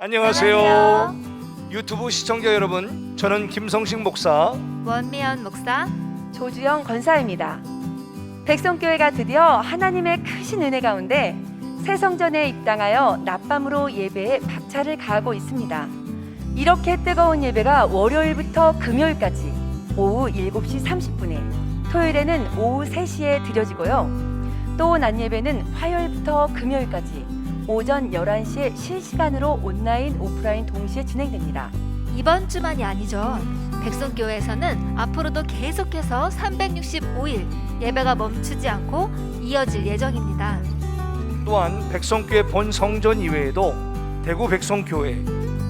안녕하세요. 유튜브 시청자 여러분, 저는 김성식 목사. 원미연 목사. 조주영 권사입니다. 백성교회가 드디어 하나님의 크신 은혜 가운데 새 성전에 입당하여 낮밤으로 예배에 박차를 가하고 있습니다. 이렇게 뜨거운 예배가 월요일부터 금요일까지 오후 7시 30분에, 토요일에는 오후 3시에 드려지고요. 또 낮 예배는 화요일부터 금요일까지 오전 11시에 실시간으로 온라인, 오프라인 동시에 진행됩니다. 이번 주만이 아니죠. 백성교회에서는 앞으로도 계속해서 365일 예배가 멈추지 않고 이어질 예정입니다. 또한 백성교회 본 성전 이외에도 대구 백성교회,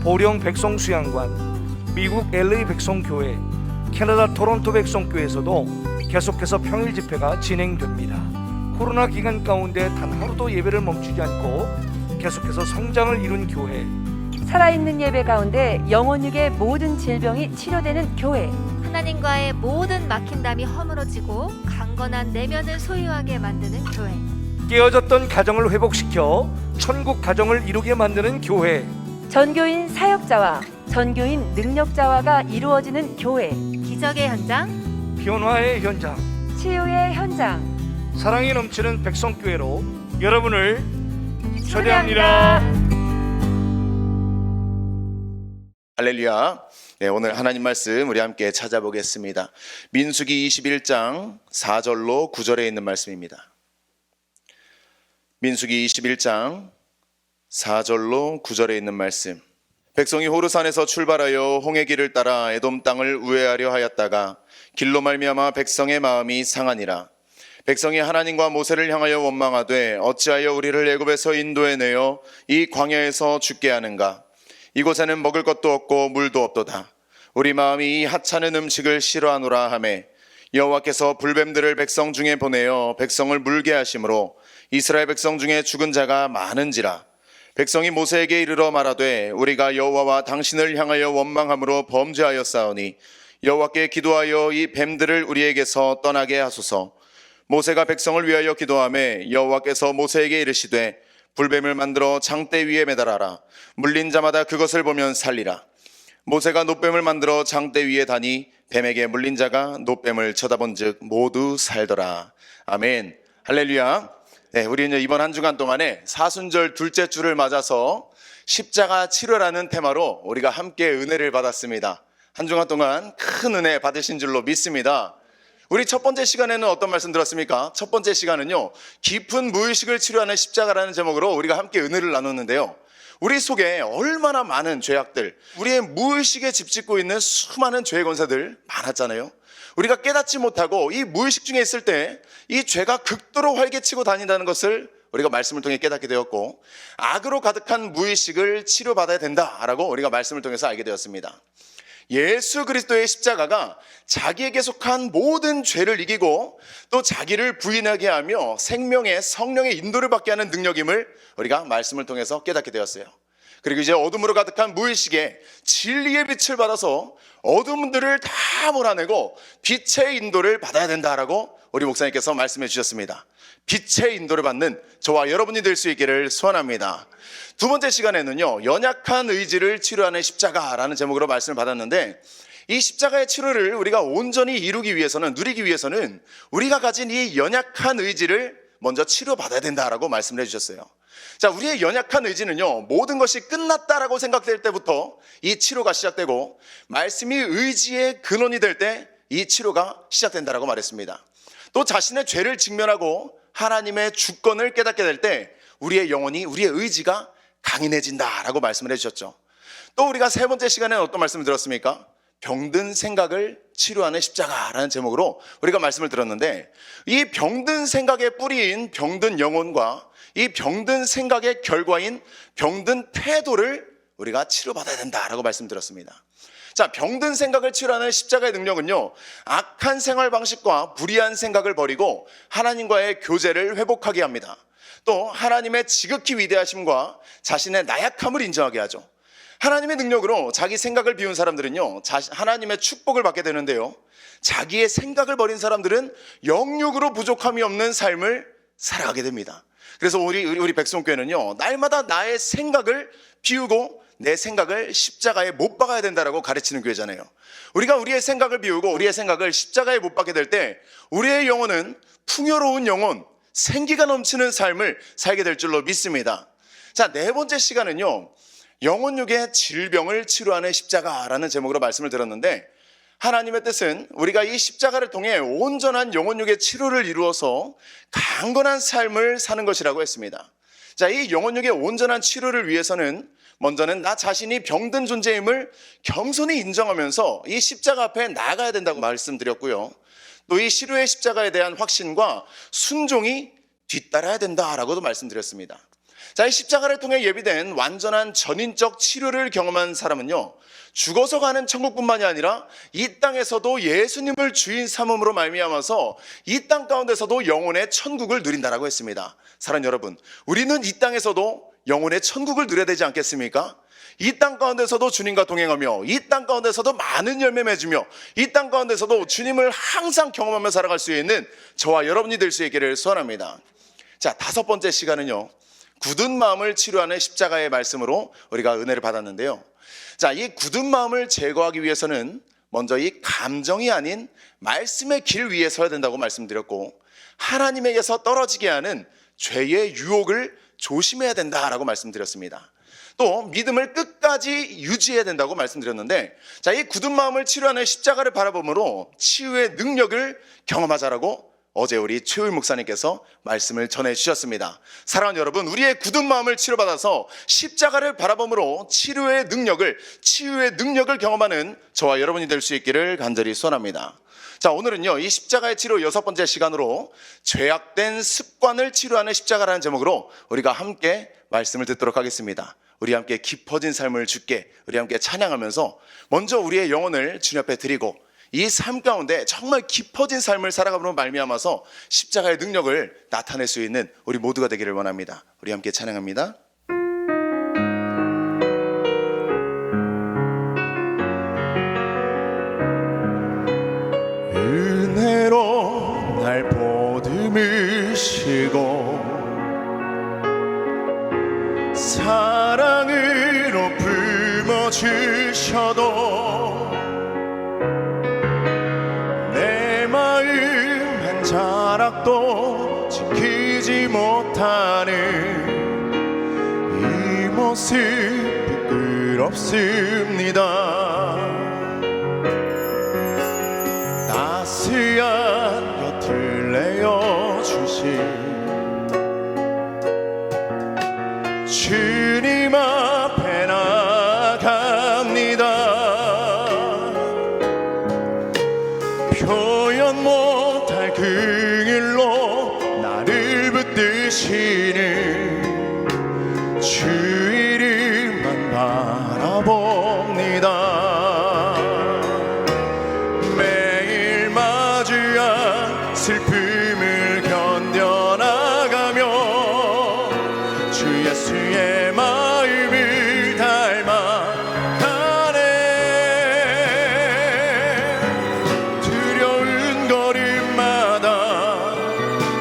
보령 백성수양관, 미국 LA 백성교회, 캐나다 토론토 백성교회에서도 계속해서 평일 집회가 진행됩니다. 코로나 기간 가운데 단 하루도 예배를 멈추지 않고 계속해서 성장을 이룬 교회, 살아있는 예배 가운데 영혼육의 모든 질병이 치료되는 교회, 하나님과의 모든 막힘담이 허물어지고 강건한 내면을 소유하게 만드는 교회, 깨어졌던 가정을 회복시켜 천국 가정을 이루게 만드는 교회, 전교인 사역자와 전교인 능력자와가 이루어지는 교회, 기적의 현장, 변화의 현장, 치유의 현장, 사랑이 넘치는 백성교회로 여러분을 초대합니다. 할렐루야. 네, 오늘 하나님 말씀 우리 함께 찾아보겠습니다. 민수기 21장 4절로 9절에 있는 말씀입니다. 민수기 21장 4절로 9절에 있는 말씀. 백성이 호르산에서 출발하여 홍해 길을 따라 에돔 땅을 우회하려 하였다가 길로 말미암아 백성의 마음이 상하니라. 백성이 하나님과 모세를 향하여 원망하되 어찌하여 우리를 애굽에서 인도해 내어 이 광야에서 죽게 하는가. 이곳에는 먹을 것도 없고 물도 없도다. 우리 마음이 이 하찮은 음식을 싫어하노라 하매 여호와께서 불뱀들을 백성 중에 보내어 백성을 물게 하심으로 이스라엘 백성 중에 죽은 자가 많은지라. 백성이 모세에게 이르러 말하되 우리가 여호와와 당신을 향하여 원망함으로 범죄하였사오니 여호와께 기도하여 이 뱀들을 우리에게서 떠나게 하소서. 모세가 백성을 위하여 기도하매 여호와께서 모세에게 이르시되 불뱀을 만들어 장대 위에 매달아라. 물린 자마다 그것을 보면 살리라. 모세가 놋뱀을 만들어 장대 위에 다니 뱀에게 물린 자가 놋뱀을 쳐다본 즉 모두 살더라. 아멘. 할렐루야. 네, 우리는 이번 한 주간 동안에 사순절 둘째 주를 맞아서 십자가 치료라는 테마로 우리가 함께 은혜를 받았습니다. 한 주간 동안 큰 은혜 받으신 줄로 믿습니다. 우리 첫 번째 시간에는 어떤 말씀 들었습니까? 첫 번째 시간은요, 깊은 무의식을 치료하는 십자가라는 제목으로 우리가 함께 은혜를 나눴는데요, 우리 속에 얼마나 많은 죄악들, 우리의 무의식에 집짓고 있는 수많은 죄의 권세들 많았잖아요. 우리가 깨닫지 못하고 이 무의식 중에 있을 때 이 죄가 극도로 활개치고 다닌다는 것을 우리가 말씀을 통해 깨닫게 되었고, 악으로 가득한 무의식을 치료받아야 된다라고 우리가 말씀을 통해서 알게 되었습니다. 예수 그리스도의 십자가가 자기에게 속한 모든 죄를 이기고 또 자기를 부인하게 하며 생명의 성령의 인도를 받게 하는 능력임을 우리가 말씀을 통해서 깨닫게 되었어요. 그리고 이제 어둠으로 가득한 무의식에 진리의 빛을 받아서 어둠들을 다 몰아내고 빛의 인도를 받아야 된다라고 우리 목사님께서 말씀해 주셨습니다. 빛의 인도를 받는 저와 여러분이 될 수 있기를 소원합니다. 두 번째 시간에는요, 연약한 의지를 치료하는 십자가라는 제목으로 말씀을 받았는데, 이 십자가의 치료를 우리가 온전히 이루기 위해서는, 누리기 위해서는 우리가 가진 이 연약한 의지를 먼저 치료받아야 된다라고 말씀을 해주셨어요. 자, 우리의 연약한 의지는요, 모든 것이 끝났다라고 생각될 때부터 이 치료가 시작되고, 말씀이 의지의 근원이 될 때 이 치료가 시작된다라고 말했습니다. 또 자신의 죄를 직면하고 하나님의 주권을 깨닫게 될 때 우리의 영혼이, 우리의 의지가 강인해진다라고 말씀을 해주셨죠. 또 우리가 세 번째 시간에는 어떤 말씀을 들었습니까? 병든 생각을 치료하는 십자가라는 제목으로 우리가 말씀을 들었는데, 이 병든 생각의 뿌리인 병든 영혼과 이 병든 생각의 결과인 병든 태도를 우리가 치료받아야 된다라고 말씀드렸습니다. 자, 병든 생각을 치료하는 십자가의 능력은요, 악한 생활 방식과 불의한 생각을 버리고 하나님과의 교제를 회복하게 합니다. 또 하나님의 지극히 위대하심과 자신의 나약함을 인정하게 하죠. 하나님의 능력으로 자기 생각을 비운 사람들은요, 하나님의 축복을 받게 되는데요, 자기의 생각을 버린 사람들은 영육으로 부족함이 없는 삶을 살아가게 됩니다. 그래서 우리 백성교회는요, 날마다 나의 생각을 비우고 내 생각을 십자가에 못 박아야 된다라고 가르치는 교회잖아요. 우리가 우리의 생각을 비우고 우리의 생각을 십자가에 못 박게 될 때 우리의 영혼은 풍요로운 영혼, 생기가 넘치는 삶을 살게 될 줄로 믿습니다. 자, 네 번째 시간은요, 영혼육의 질병을 치료하는 십자가라는 제목으로 말씀을 드렸는데, 하나님의 뜻은 우리가 이 십자가를 통해 온전한 영혼육의 치료를 이루어서 강건한 삶을 사는 것이라고 했습니다. 자, 이 영혼육의 온전한 치료를 위해서는 먼저는 나 자신이 병든 존재임을 겸손히 인정하면서 이 십자가 앞에 나가야 된다고 말씀드렸고요. 또 이 시lu의 십자가에 대한 확신과 순종이 뒤따라야 된다라고도 말씀드렸습니다. 자, 이 십자가를 통해 예비된 완전한 전인적 치료를 경험한 사람은요, 죽어서 가는 천국뿐만이 아니라 이 땅에서도 예수님을 주인 삼음으로 말미암아서 이 땅 가운데서도 영혼의 천국을 누린다라고 했습니다. 사랑하는 여러분, 우리는 이 땅에서도 영혼의 천국을 누려야 되지 않겠습니까? 이 땅 가운데서도 주님과 동행하며 이 땅 가운데서도 많은 열매 맺으며 이 땅 가운데서도 주님을 항상 경험하며 살아갈 수 있는 저와 여러분이 될 수 있기를 소원합니다. 자, 다섯 번째 시간은요, 굳은 마음을 치료하는 십자가의 말씀으로 우리가 은혜를 받았는데요. 자, 이 굳은 마음을 제거하기 위해서는 먼저 이 감정이 아닌 말씀의 길 위에 서야 된다고 말씀드렸고, 하나님에게서 떨어지게 하는 죄의 유혹을 조심해야 된다라고 말씀드렸습니다. 또 믿음을 끝까지 유지해야 된다고 말씀드렸는데, 자, 이 굳은 마음을 치료하는 십자가를 바라봄으로 치유의 능력을 경험하자라고 어제 우리 최우일 목사님께서 말씀을 전해 주셨습니다. 사랑하는 여러분, 우리의 굳은 마음을 치료받아서 십자가를 바라봄으로 치유의 능력을 경험하는 저와 여러분이 될 수 있기를 간절히 소원합니다. 자, 오늘은요, 이 십자가의 치료 여섯 번째 시간으로 죄악된 습관을 치료하는 십자가라는 제목으로 우리가 함께 말씀을 듣도록 하겠습니다. 우리 함께 깊어진 삶을 주께 우리 함께 찬양하면서 먼저 우리의 영혼을 주님 앞에 드리고 이 삶 가운데 정말 깊어진 삶을 살아가므로 말미암아서 십자가의 능력을 나타낼 수 있는 우리 모두가 되기를 원합니다. 우리 함께 찬양합니다. 은혜로 날 보듬으시고 사랑으로 품어주셔도 내 마음 한 자락도 지키지 못하는 이 모습 부끄럽습니다. 따스한 곁을 내어주신 주님 앞에 나갑니다. 표현 못할 그 일로 나를 붙드시는 주 이름만 바라봅니다. 매일 마주한 슬픔을 견뎌나가며 주 예수의 마음을 닮아가네. 두려운 걸음마다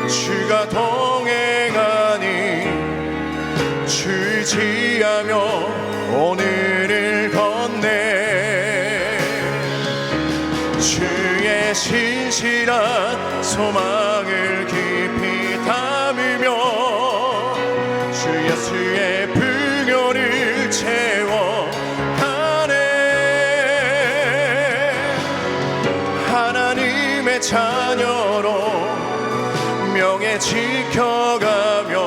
주가 동행하니 주 의지하며 오늘을 걷네. 주의 신실한 소망을 깊이 담으며 주 예수의 풍요를 채워가네. 하나님의 자녀로 명예 지켜가며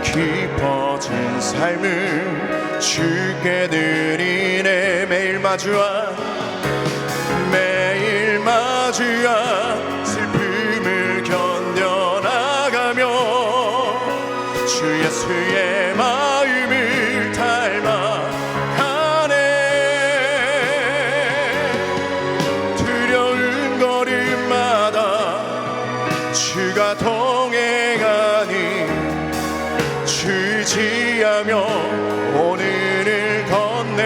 깊어진 삶을 주께 드리네. 매일 마주한 슬픔을 견뎌나가며 주 예수의 마음을 닮아가네. 두려운 걸음마다 주가 동행하니 주 의지하며 오늘을 걷네.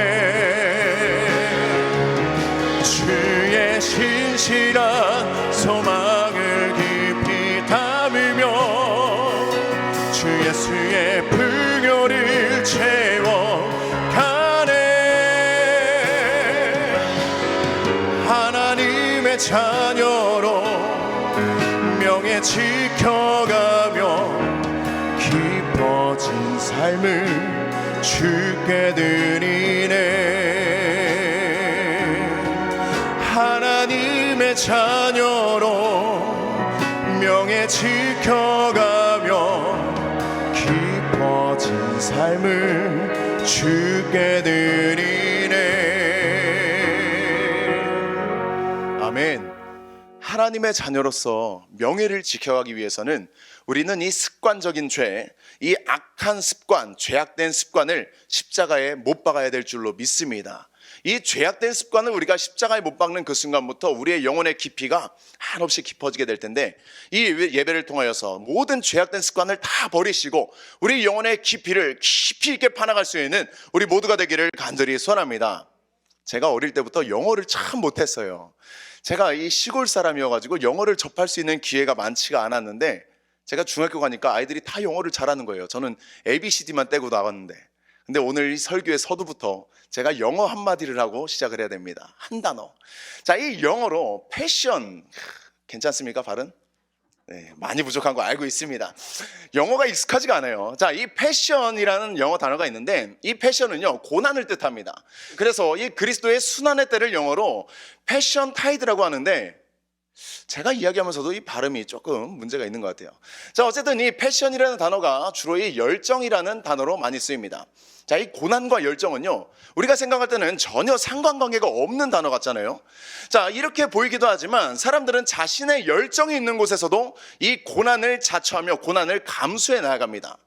주의 신실한 소망을 깊이 담으며 주 예수의 하나님의 자녀로 명예 지켜가며 깊어진 삶을 주께 드리네. 하나님의 자녀로 명예 지켜가며 깊어진 삶을 주께 드리네. 아멘. 하나님의 자녀로서 명예를 지켜가기 위해서는 우리는 이 습관적인 죄, 이 악한 습관, 죄악된 습관을 십자가에 못 박아야 될 줄로 믿습니다. 이 죄악된 습관을 우리가 십자가에 못 박는 그 순간부터 우리의 영혼의 깊이가 한없이 깊어지게 될 텐데, 이 예배를 통하여서 모든 죄악된 습관을 다 버리시고 우리 영혼의 깊이를 깊이 있게 파나갈 수 있는 우리 모두가 되기를 간절히 소원합니다. 제가 어릴 때부터 영어를 참 못했어요. 제가 이 시골 사람이어가지고 영어를 접할 수 있는 기회가 많지가 않았는데, 제가 중학교 가니까 아이들이 다 영어를 잘하는 거예요. 저는 ABCD만 떼고 나왔는데. 근데 오늘 이 설교의 서두부터 제가 영어 한마디를 하고 시작을 해야 됩니다. 한 단어. 자, 이 영어로 패션, 괜찮습니까 발음? 네, 많이 부족한 거 알고 있습니다. 영어가 익숙하지가 않아요. 자, 이 패션이라는 영어 단어가 있는데, 이 패션은요 고난을 뜻합니다. 그래서 이 그리스도의 순환의 때를 영어로 패션 타이드라고 하는데, 제가 이야기하면서도 이 발음이 조금 문제가 있는 것 같아요. 자, 어쨌든 이 패션이라는 단어가 주로 이 열정이라는 단어로 많이 쓰입니다. 자, 이 고난과 열정은요, 우리가 생각할 때는 전혀 상관관계가 없는 단어 같잖아요. 자, 이렇게 보이기도 하지만 사람들은 자신의 열정이 있는 곳에서도 이 고난을 자처하며 고난을 감수해 나아갑니다.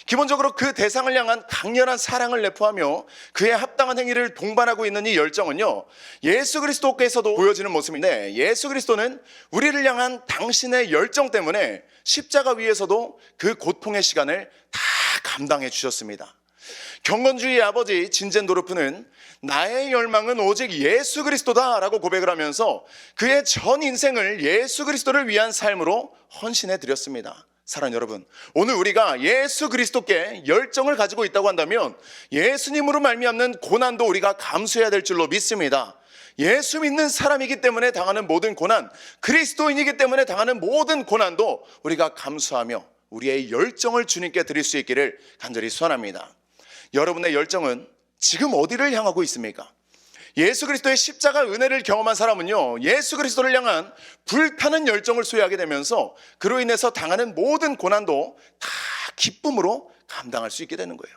기본적으로 그 대상을 향한 강렬한 사랑을 내포하며 그에 합당한 행위를 동반하고 있는 이 열정은요, 예수 그리스도께서도 보여지는 모습인데, 예수 그리스도는 우리를 향한 당신의 열정 때문에 십자가 위에서도 그 고통의 시간을 다 감당해 주셨습니다. 경건주의의 아버지 진젠도르프는 나의 열망은 오직 예수 그리스도다 라고 고백을 하면서 그의 전 인생을 예수 그리스도를 위한 삶으로 헌신해 드렸습니다. 사랑하는 여러분, 오늘 우리가 예수 그리스도께 열정을 가지고 있다고 한다면 예수님으로 말미암는 고난도 우리가 감수해야 될 줄로 믿습니다. 예수 믿는 사람이기 때문에 당하는 모든 고난, 그리스도인이기 때문에 당하는 모든 고난도 우리가 감수하며 우리의 열정을 주님께 드릴 수 있기를 간절히 소원합니다. 여러분의 열정은 지금 어디를 향하고 있습니까? 예수 그리스도의 십자가 은혜를 경험한 사람은요, 예수 그리스도를 향한 불타는 열정을 소유하게 되면서 그로 인해서 당하는 모든 고난도 다 기쁨으로 감당할 수 있게 되는 거예요.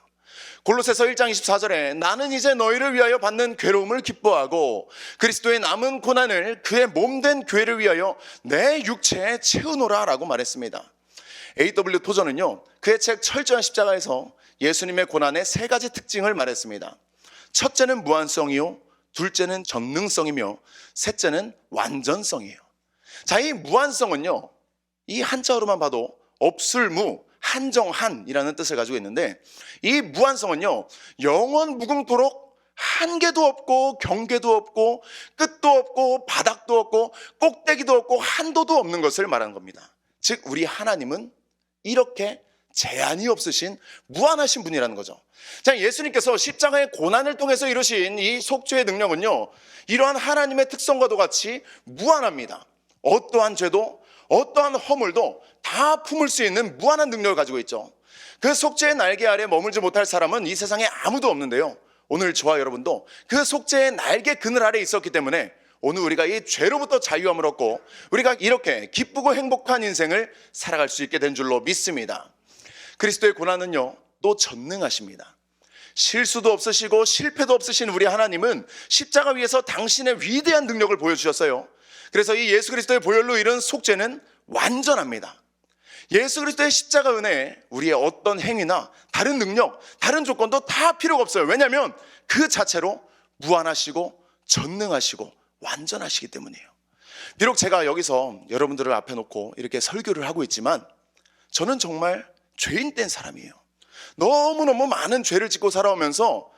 골로새서 1장 24절에 나는 이제 너희를 위하여 받는 괴로움을 기뻐하고 그리스도의 남은 고난을 그의 몸된 교회를 위하여 내 육체에 채우노라 라고 말했습니다. A.W. 토저는요, 그의 책 철저한 십자가에서 예수님의 고난의 세 가지 특징을 말했습니다. 첫째는 무한성이요, 둘째는 전능성이며 셋째는 완전성이에요. 자, 이 무한성은요, 이 한자어로만 봐도 없을무, 한정한이라는 뜻을 가지고 있는데, 이 무한성은요, 영원 무궁토록 한계도 없고 경계도 없고 끝도 없고 바닥도 없고 꼭대기도 없고 한도도 없는 것을 말하는 겁니다. 즉 우리 하나님은 이렇게 제한이 없으신 무한하신 분이라는 거죠. 자, 예수님께서 십자가의 고난을 통해서 이루신 이 속죄의 능력은요, 이러한 하나님의 특성과도 같이 무한합니다. 어떠한 죄도 어떠한 허물도 다 품을 수 있는 무한한 능력을 가지고 있죠. 그 속죄의 날개 아래 머물지 못할 사람은 이 세상에 아무도 없는데요, 오늘 저와 여러분도 그 속죄의 날개 그늘 아래 있었기 때문에 오늘 우리가 이 죄로부터 자유함을 얻고 우리가 이렇게 기쁘고 행복한 인생을 살아갈 수 있게 된 줄로 믿습니다. 그리스도의 고난은요, 또 전능하십니다. 실수도 없으시고 실패도 없으신 우리 하나님은 십자가 위에서 당신의 위대한 능력을 보여주셨어요. 그래서 이 예수 그리스도의 보혈로 이룬 속죄는 완전합니다. 예수 그리스도의 십자가 은혜에 우리의 어떤 행위나 다른 능력, 다른 조건도 다 필요가 없어요. 왜냐하면 그 자체로 무한하시고 전능하시고 완전하시기 때문이에요. 비록 제가 여기서 여러분들을 앞에 놓고 이렇게 설교를 하고 있지만 저는 정말 죄인된 사람이에요. 너무너무 많은 죄를 짓고 살아오면서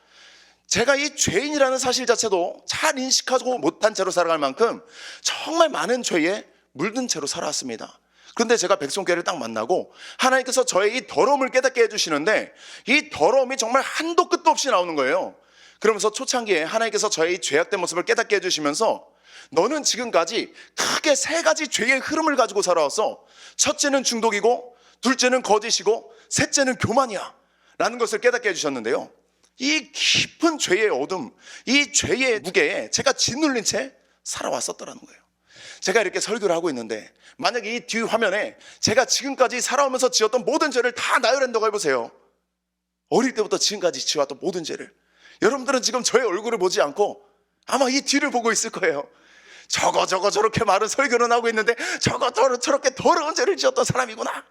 제가 이 죄인이라는 사실 자체도 잘 인식하고 못한 채로 살아갈 만큼 정말 많은 죄에 물든 채로 살아왔습니다. 그런데 제가 백성교회를 딱 만나고 하나님께서 저의 이 더러움을 깨닫게 해주시는데 이 더러움이 정말 한도 끝도 없이 나오는 거예요. 그러면서 초창기에 하나님께서 저의 이 죄악된 모습을 깨닫게 해주시면서 너는 지금까지 크게 세 가지 죄의 흐름을 가지고 살아왔어. 첫째는 중독이고, 둘째는 거짓이고, 셋째는 교만이야 라는 것을 깨닫게 해주셨는데요, 이 깊은 죄의 어둠, 이 죄의 무게에 제가 짓눌린 채 살아왔었더라는 거예요. 제가 이렇게 설교를 하고 있는데 만약에 이 뒤 화면에 제가 지금까지 살아오면서 지었던 모든 죄를 다 나열한다고 해보세요. 어릴 때부터 지금까지 지어왔던 모든 죄를. 여러분들은 지금 저의 얼굴을 보지 않고 아마 이 뒤를 보고 있을 거예요. 저거 저렇게 많은 설교는 하고 있는데 저거 저렇게 더러운 죄를 지었던 사람이구나.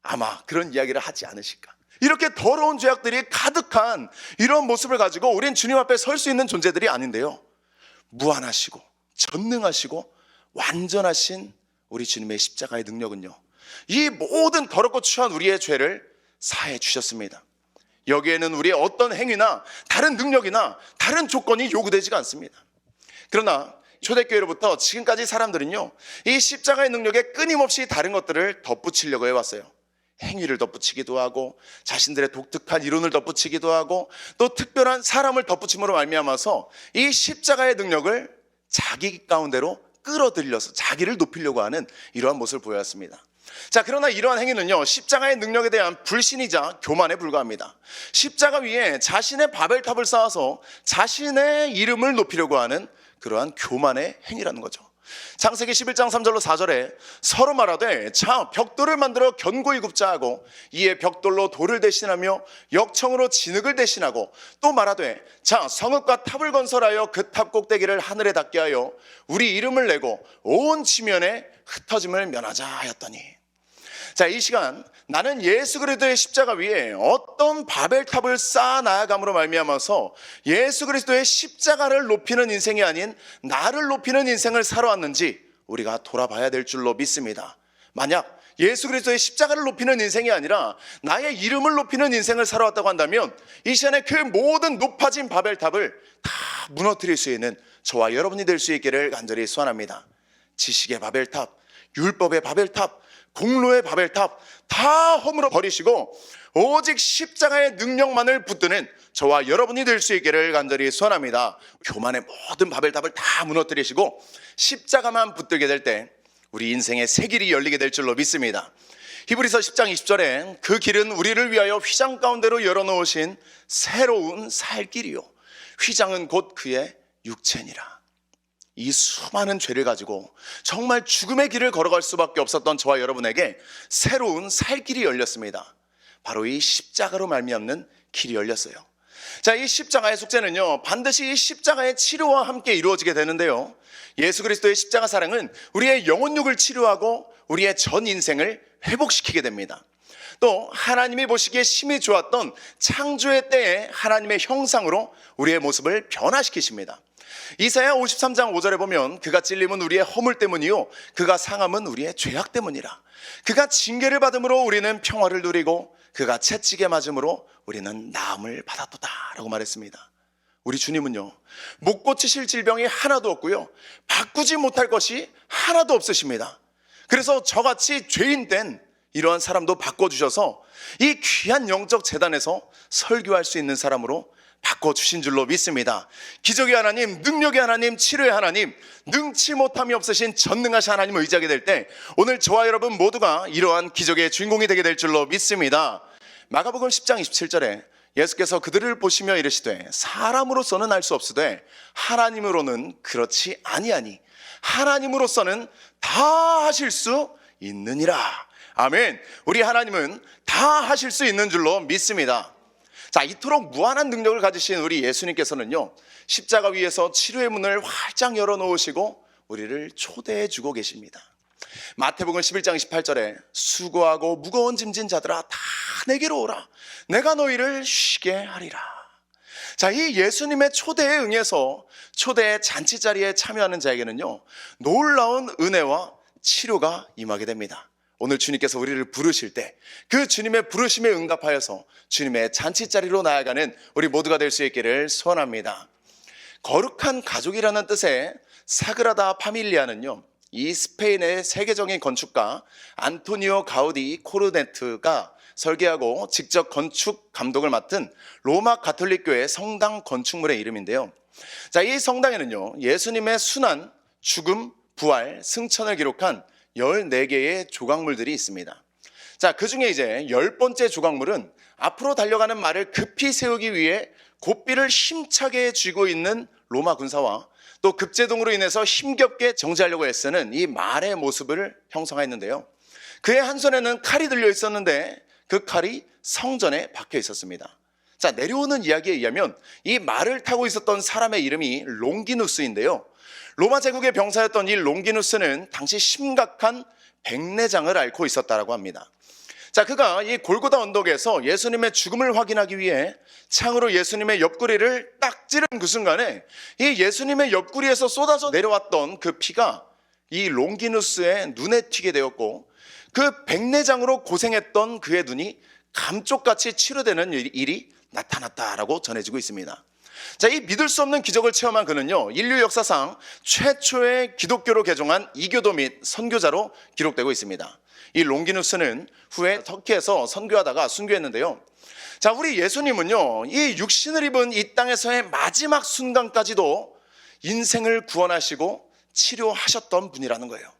아마 그런 이야기를 하지 않으실까. 이렇게 더러운 죄악들이 가득한 이런 모습을 가지고 우린 주님 앞에 설 수 있는 존재들이 아닌데요, 무한하시고 전능하시고 완전하신 우리 주님의 십자가의 능력은요, 이 모든 더럽고 추한 우리의 죄를 사해 주셨습니다. 여기에는 우리의 어떤 행위나 다른 능력이나 다른 조건이 요구되지가 않습니다. 그러나 초대교회로부터 지금까지 사람들은요, 이 십자가의 능력에 끊임없이 다른 것들을 덧붙이려고 해왔어요. 행위를 덧붙이기도 하고, 자신들의 독특한 이론을 덧붙이기도 하고, 또 특별한 사람을 덧붙임으로 말미암아서 이 십자가의 능력을 자기 가운데로 끌어들여서 자기를 높이려고 하는 이러한 모습을 보여왔습니다. 자, 그러나 이러한 행위는요, 십자가의 능력에 대한 불신이자 교만에 불과합니다. 십자가 위에 자신의 바벨탑을 쌓아서 자신의 이름을 높이려고 하는 그러한 교만의 행위라는 거죠. 창세기 11장 3절로 4절에 서로 말하되 자 벽돌을 만들어 견고히 굽자 하고, 이에 벽돌로 돌을 대신하며 역청으로 진흙을 대신하고, 또 말하되 자 성읍과 탑을 건설하여 그 탑 꼭대기를 하늘에 닿게 하여 우리 이름을 내고 온 지면에 흩어짐을 면하자 하였더니. 자, 이 시간 나는 예수 그리스도의 십자가 위에 어떤 바벨탑을 쌓아 나아감으로 말미암아서 예수 그리스도의 십자가를 높이는 인생이 아닌 나를 높이는 인생을 살아왔는지 우리가 돌아봐야 될 줄로 믿습니다. 만약 예수 그리스도의 십자가를 높이는 인생이 아니라 나의 이름을 높이는 인생을 살아왔다고 한다면 이 시간에 그 모든 높아진 바벨탑을 다 무너뜨릴 수 있는 저와 여러분이 될 수 있기를 간절히 소원합니다. 지식의 바벨탑, 율법의 바벨탑, 공로의 바벨탑 다 허물어 버리시고 오직 십자가의 능력만을 붙드는 저와 여러분이 될 수 있기를 간절히 소원합니다. 교만의 모든 바벨탑을 다 무너뜨리시고 십자가만 붙들게 될 때 우리 인생의 새 길이 열리게 될 줄로 믿습니다. 히브리서 10장 20절에 그 길은 우리를 위하여 휘장 가운데로 열어놓으신 새로운 살 길이요, 휘장은 곧 그의 육체니라. 이 수많은 죄를 가지고 정말 죽음의 길을 걸어갈 수밖에 없었던 저와 여러분에게 새로운 살 길이 열렸습니다. 바로 이 십자가로 말미암는 길이 열렸어요. 자, 이 십자가의 속죄는요, 반드시 이 십자가의 치료와 함께 이루어지게 되는데요, 예수 그리스도의 십자가 사랑은 우리의 영혼육을 치료하고 우리의 전 인생을 회복시키게 됩니다. 또 하나님이 보시기에 심히 좋았던 창조의 때에 하나님의 형상으로 우리의 모습을 변화시키십니다. 이사야 53장 5절에 보면 그가 찔림은 우리의 허물 때문이요 그가 상함은 우리의 죄악 때문이라. 그가 징계를 받음으로 우리는 평화를 누리고 그가 채찍에 맞음으로 우리는 나음을 받았도다 라고 말했습니다. 우리 주님은요, 못 고치실 질병이 하나도 없고요, 바꾸지 못할 것이 하나도 없으십니다. 그래서 저같이 죄인 된 이러한 사람도 바꿔주셔서 이 귀한 영적 재단에서 설교할 수 있는 사람으로 바꿔주신 줄로 믿습니다. 기적의 하나님, 능력의 하나님, 치료의 하나님, 능치 못함이 없으신 전능하신 하나님을 의지하게 될 때 오늘 저와 여러분 모두가 이러한 기적의 주인공이 되게 될 줄로 믿습니다. 마가복음 10장 27절에 예수께서 그들을 보시며 이르시되 사람으로서는 알 수 없으되 하나님으로는 그렇지 아니하니 하나님으로서는 다 하실 수 있느니라. 아멘. 우리 하나님은 다 하실 수 있는 줄로 믿습니다. 자, 이토록 무한한 능력을 가지신 우리 예수님께서는요, 십자가 위에서 치료의 문을 활짝 열어놓으시고 우리를 초대해 주고 계십니다. 마태복음 11장 28절에 수고하고 무거운 짐진 자들아 다 내게로 오라 내가 너희를 쉬게 하리라. 자, 이 예수님의 초대에 응해서 초대의 잔치자리에 참여하는 자에게는요, 놀라운 은혜와 치료가 임하게 됩니다. 오늘 주님께서 우리를 부르실 때 그 주님의 부르심에 응답하여서 주님의 잔치자리로 나아가는 우리 모두가 될 수 있기를 소원합니다. 거룩한 가족이라는 뜻의 사그라다 파밀리아는요, 이 스페인의 세계적인 건축가 안토니오 가우디 코르네트가 설계하고 직접 건축 감독을 맡은 로마 가톨릭 교회 성당 건축물의 이름인데요, 자, 이 성당에는요, 예수님의 순환 죽음, 부활, 승천을 기록한 14개의 조각물들이 있습니다. 자, 그 중에 이제 10번째 조각물은 앞으로 달려가는 말을 급히 세우기 위해 고삐를 힘차게 쥐고 있는 로마 군사와 또 급제동으로 인해서 힘겹게 정지하려고 애쓰는 이 말의 모습을 형성했는데요. 그의 한 손에는 칼이 들려 있었는데 그 칼이 성전에 박혀 있었습니다. 자, 내려오는 이야기에 의하면 이 말을 타고 있었던 사람의 이름이 롱기누스인데요. 로마 제국의 병사였던 이 롱기누스는 당시 심각한 백내장을 앓고 있었다고 합니다. 자, 그가 이 골고다 언덕에서 예수님의 죽음을 확인하기 위해 창으로 예수님의 옆구리를 딱 찌른 그 순간에 이 예수님의 옆구리에서 쏟아져 내려왔던 그 피가 이 롱기누스의 눈에 튀게 되었고 그 백내장으로 고생했던 그의 눈이 감쪽같이 치료되는 일이 나타났다라고 전해지고 있습니다. 자, 이 믿을 수 없는 기적을 체험한 그는요, 인류 역사상 최초의 기독교로 개종한 이교도 및 선교자로 기록되고 있습니다. 이 롱기누스는 후에 터키에서 선교하다가 순교했는데요. 자, 우리 예수님은요, 이 육신을 입은 이 땅에서의 마지막 순간까지도 인생을 구원하시고 치료하셨던 분이라는 거예요.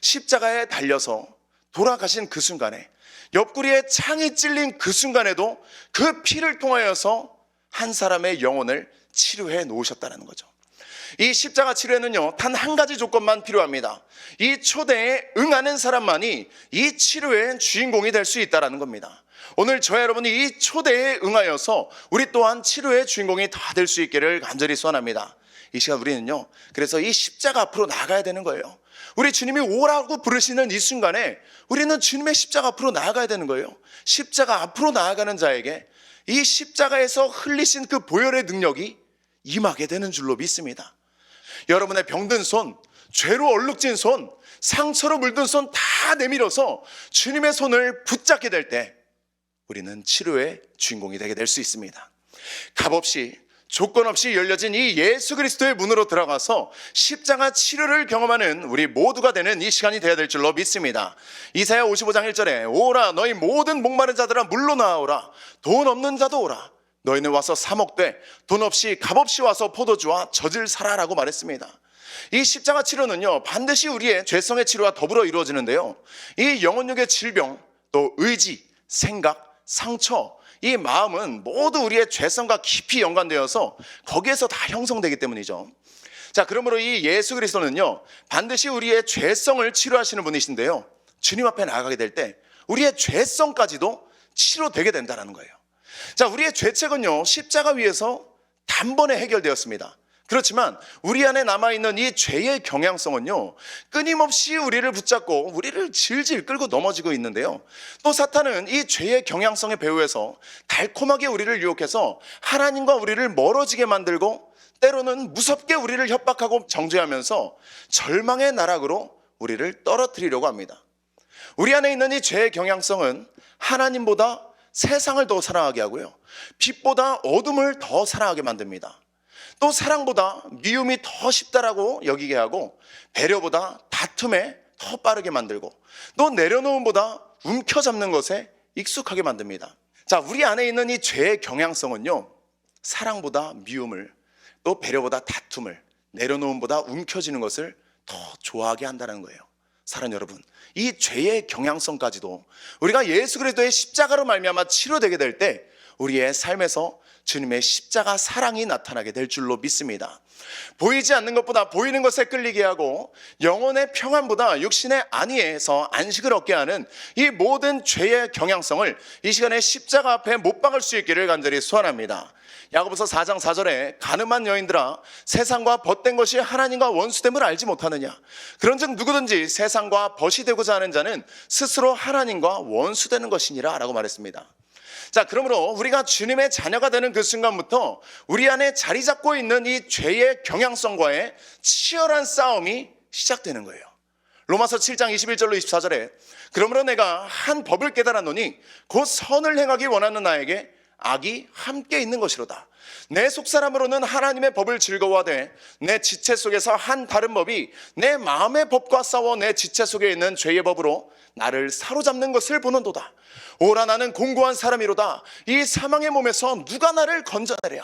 십자가에 달려서 돌아가신 그 순간에, 옆구리에 창이 찔린 그 순간에도 그 피를 통하여서 한 사람의 영혼을 치료해 놓으셨다는 거죠. 이 십자가 치료에는요, 단 한 가지 조건만 필요합니다. 이 초대에 응하는 사람만이 이 치료의 주인공이 될 수 있다는 겁니다. 오늘 저와 여러분이 이 초대에 응하여서 우리 또한 치료의 주인공이 다 될 수 있기를 간절히 소원합니다. 이 시간 우리는요, 그래서 이 십자가 앞으로 나가야 되는 거예요. 우리 주님이 오라고 부르시는 이 순간에 우리는 주님의 십자가 앞으로 나아가야 되는 거예요. 십자가 앞으로 나아가는 자에게 이 십자가에서 흘리신 그 보혈의 능력이 임하게 되는 줄로 믿습니다. 여러분의 병든 손, 죄로 얼룩진 손, 상처로 물든 손 다 내밀어서 주님의 손을 붙잡게 될 때 우리는 치료의 주인공이 되게 될 수 있습니다. 값없이 조건 없이 열려진 이 예수 그리스도의 문으로 들어가서 십자가 치료를 경험하는 우리 모두가 되는 이 시간이 되어야 될 줄로 믿습니다. 이사야 55장 1절에 오라 너희 모든 목마른 자들아 물로 나오라 돈 없는 자도 오라 너희는 와서 사 먹되 돈 없이 값없이 와서 포도주와 젖을 사라라고 말했습니다. 이 십자가 치료는요, 반드시 우리의 죄성의 치료와 더불어 이루어지는데요, 이 영혼력의 질병, 또 의지, 생각, 상처, 이 마음은 모두 우리의 죄성과 깊이 연관되어서 거기에서 다 형성되기 때문이죠. 자, 그러므로 이 예수 그리스도는요, 반드시 우리의 죄성을 치료하시는 분이신데요, 주님 앞에 나아가게 될 때 우리의 죄성까지도 치료되게 된다는 거예요. 자, 우리의 죄책은요, 십자가 위에서 단번에 해결되었습니다. 그렇지만 우리 안에 남아있는 이 죄의 경향성은요, 끊임없이 우리를 붙잡고 우리를 질질 끌고 넘어지고 있는데요, 또 사탄은 이 죄의 경향성의 배후에서 달콤하게 우리를 유혹해서 하나님과 우리를 멀어지게 만들고 때로는 무섭게 우리를 협박하고 정죄하면서 절망의 나락으로 우리를 떨어뜨리려고 합니다. 우리 안에 있는 이 죄의 경향성은 하나님보다 세상을 더 사랑하게 하고요, 빛보다 어둠을 더 사랑하게 만듭니다. 또 사랑보다 미움이 더 쉽다라고 여기게 하고 배려보다 다툼에 더 빠르게 만들고 또 내려놓음보다 움켜잡는 것에 익숙하게 만듭니다. 자, 우리 안에 있는 이 죄의 경향성은요, 사랑보다 미움을, 또 배려보다 다툼을, 내려놓음보다 움켜쥐는 것을 더 좋아하게 한다는 거예요. 사랑하는 여러분, 이 죄의 경향성까지도 우리가 예수 그리스도의 십자가로 말미암아 치료되게 될 때 우리의 삶에서 주님의 십자가 사랑이 나타나게 될 줄로 믿습니다. 보이지 않는 것보다 보이는 것에 끌리게 하고 영혼의 평안보다 육신의 안위에서 안식을 얻게 하는 이 모든 죄의 경향성을 이 시간에 십자가 앞에 못 박을 수 있기를 간절히 소원합니다. 야고보서 4장 4절에 가늠한 여인들아 세상과 벗된 것이 하나님과 원수됨을 알지 못하느냐 그런즉 누구든지 세상과 벗이 되고자 하는 자는 스스로 하나님과 원수되는 것이니라 라고 말했습니다. 자, 그러므로 우리가 주님의 자녀가 되는 그 순간부터 우리 안에 자리 잡고 있는 이 죄의 경향성과의 치열한 싸움이 시작되는 거예요. 로마서 7장 21절로 24절에 그러므로 내가 한 법을 깨달았노니 곧 선을 행하기 원하는 나에게 악이 함께 있는 것이로다. 내 속사람으로는 하나님의 법을 즐거워하되 내 지체 속에서 한 다른 법이 내 마음의 법과 싸워 내 지체 속에 있는 죄의 법으로 나를 사로잡는 것을 보는도다. 오라 나는 공고한 사람이로다. 이 사망의 몸에서 누가 나를 건져내랴.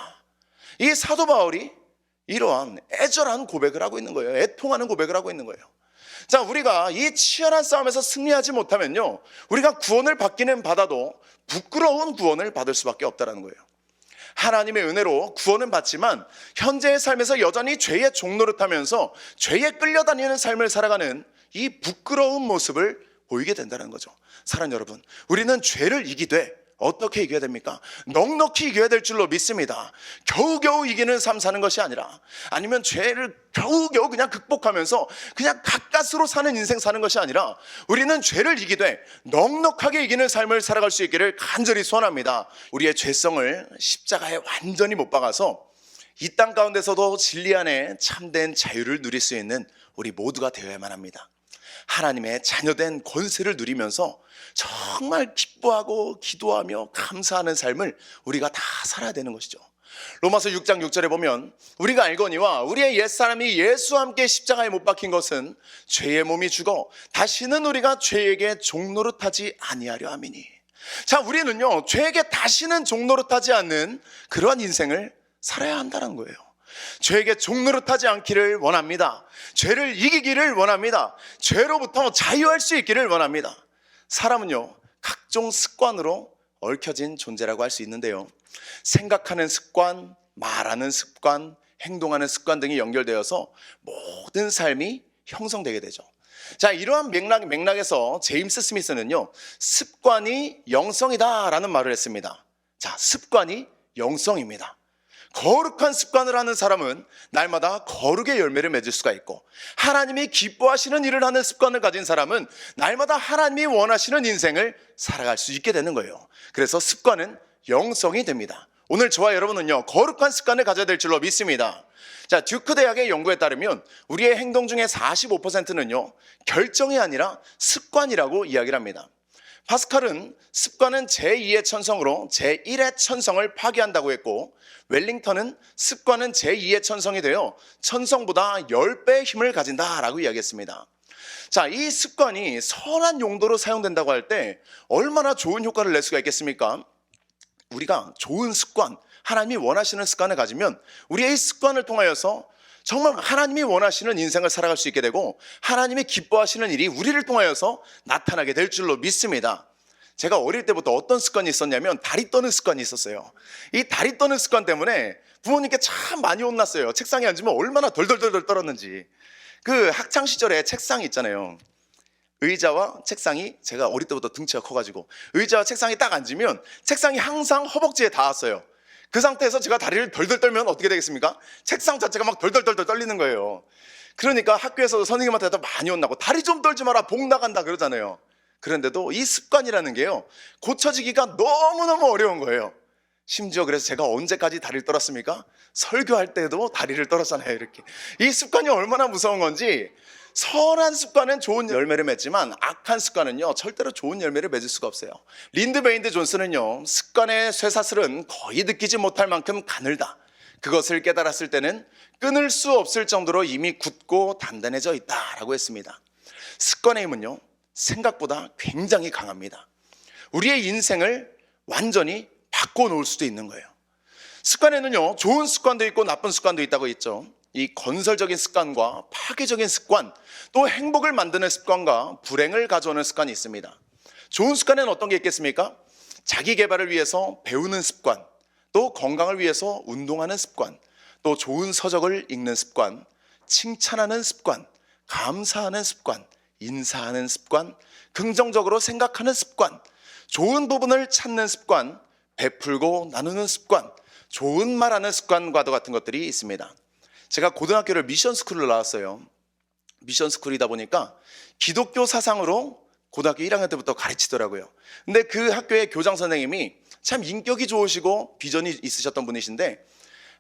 이 사도 바울이 이러한 애절한 고백을 하고 있는 거예요. 애통하는 고백을 하고 있는 거예요. 자, 우리가 이 치열한 싸움에서 승리하지 못하면요, 우리가 구원을 받기는 받아도 부끄러운 구원을 받을 수밖에 없다는 거예요. 하나님의 은혜로 구원은 받지만 현재의 삶에서 여전히 죄의 종노릇하면서 죄에 끌려다니는 삶을 살아가는 이 부끄러운 모습을 보이게 된다는 거죠. 사랑하는 여러분, 우리는 죄를 이기되 어떻게 이겨야 됩니까? 넉넉히 이겨야 될 줄로 믿습니다. 겨우겨우 이기는 삶 사는 것이 아니라, 아니면 죄를 겨우겨우 그냥 극복하면서 그냥 가까스로 사는 인생 사는 것이 아니라, 우리는 죄를 이기되 넉넉하게 이기는 삶을 살아갈 수 있기를 간절히 소원합니다. 우리의 죄성을 십자가에 완전히 못 박아서 이 땅 가운데서도 진리 안에 참된 자유를 누릴 수 있는 우리 모두가 되어야만 합니다. 하나님의 자녀된 권세를 누리면서 정말 기뻐하고 기도하며 감사하는 삶을 우리가 다 살아야 되는 것이죠. 로마서 6장 6절에 보면, 우리가 알거니와 우리의 옛사람이 예수와 함께 십자가에 못 박힌 것은 죄의 몸이 죽어 다시는 우리가 죄에게 종노릇하지 아니하려 함이니. 자, 우리는요, 죄에게 다시는 종노릇하지 않는 그러한 인생을 살아야 한다는 거예요. 죄에게 종노릇하지 않기를 원합니다. 죄를 이기기를 원합니다. 죄로부터 자유할 수 있기를 원합니다. 사람은요, 각종 습관으로 얽혀진 존재라고 할 수 있는데요, 생각하는 습관, 말하는 습관, 행동하는 습관 등이 연결되어서 모든 삶이 형성되게 되죠. 자, 이러한 맥락에서 제임스 스미스는요, 습관이 영성이다라는 말을 했습니다. 자, 습관이 영성입니다. 거룩한 습관을 하는 사람은 날마다 거룩의 열매를 맺을 수가 있고, 하나님이 기뻐하시는 일을 하는 습관을 가진 사람은 날마다 하나님이 원하시는 인생을 살아갈 수 있게 되는 거예요. 그래서 습관은 영성이 됩니다. 오늘 저와 여러분은요, 거룩한 습관을 가져야 될 줄로 믿습니다. 자, 듀크 대학의 연구에 따르면 우리의 행동 중에 45%는요 결정이 아니라 습관이라고 이야기를 합니다. 파스칼은 습관은 제2의 천성으로 제1의 천성을 파괴한다고 했고, 웰링턴은 습관은 제2의 천성이 되어 천성보다 10배의 힘을 가진다라고 이야기했습니다. 자, 이 습관이 선한 용도로 사용된다고 할 때 얼마나 좋은 효과를 낼 수가 있겠습니까? 우리가 좋은 습관, 하나님이 원하시는 습관을 가지면 우리의 이 습관을 통하여서 정말 하나님이 원하시는 인생을 살아갈 수 있게 되고, 하나님이 기뻐하시는 일이 우리를 통하여서 나타나게 될 줄로 믿습니다. 제가 어릴 때부터 어떤 습관이 있었냐면 다리 떠는 습관이 있었어요. 이 다리 떠는 습관 때문에 부모님께 참 많이 혼났어요. 책상에 앉으면 얼마나 덜덜덜 떨었는지. 그 학창 시절에 책상이 있잖아요. 의자와 책상이, 제가 어릴 때부터 등치가 커가지고 의자와 책상이 딱 앉으면 책상이 항상 허벅지에 닿았어요. 그 상태에서 제가 다리를 덜덜 떨면 어떻게 되겠습니까? 책상 자체가 막 덜덜덜 떨리는 거예요. 그러니까 학교에서 선생님한테도 많이 혼나고, 다리 좀 떨지 마라, 복 나간다 그러잖아요. 그런데도 이 습관이라는 게요, 고쳐지기가 너무너무 어려운 거예요. 심지어 그래서 제가 언제까지 다리를 떨었습니까? 설교할 때도 다리를 떨었잖아요, 이렇게. 이 습관이 얼마나 무서운 건지. 선한 습관은 좋은 열매를 맺지만 악한 습관은요 절대로 좋은 열매를 맺을 수가 없어요. 린드 베인드 존슨은요, 습관의 쇠사슬은 거의 느끼지 못할 만큼 가늘다. 그것을 깨달았을 때는 끊을 수 없을 정도로 이미 굳고 단단해져 있다라고 했습니다. 습관의 힘은요 생각보다 굉장히 강합니다. 우리의 인생을 완전히 바꿔놓을 수도 있는 거예요. 습관에는요 좋은 습관도 있고 나쁜 습관도 있다고 했죠. 이 건설적인 습관과 파괴적인 습관, 또 행복을 만드는 습관과 불행을 가져오는 습관이 있습니다. 좋은 습관에는 어떤 게 있겠습니까? 자기 개발을 위해서 배우는 습관, 또 건강을 위해서 운동하는 습관, 또 좋은 서적을 읽는 습관, 칭찬하는 습관, 감사하는 습관, 인사하는 습관, 긍정적으로 생각하는 습관, 좋은 부분을 찾는 습관, 베풀고 나누는 습관, 좋은 말하는 습관과도 같은 것들이 있습니다. 제가 고등학교를 미션스쿨로 나왔어요. 미션스쿨이다 보니까 기독교 사상으로 고등학교 1학년 때부터 가르치더라고요. 근데 그 학교의 교장 선생님이 참 인격이 좋으시고 비전이 있으셨던 분이신데,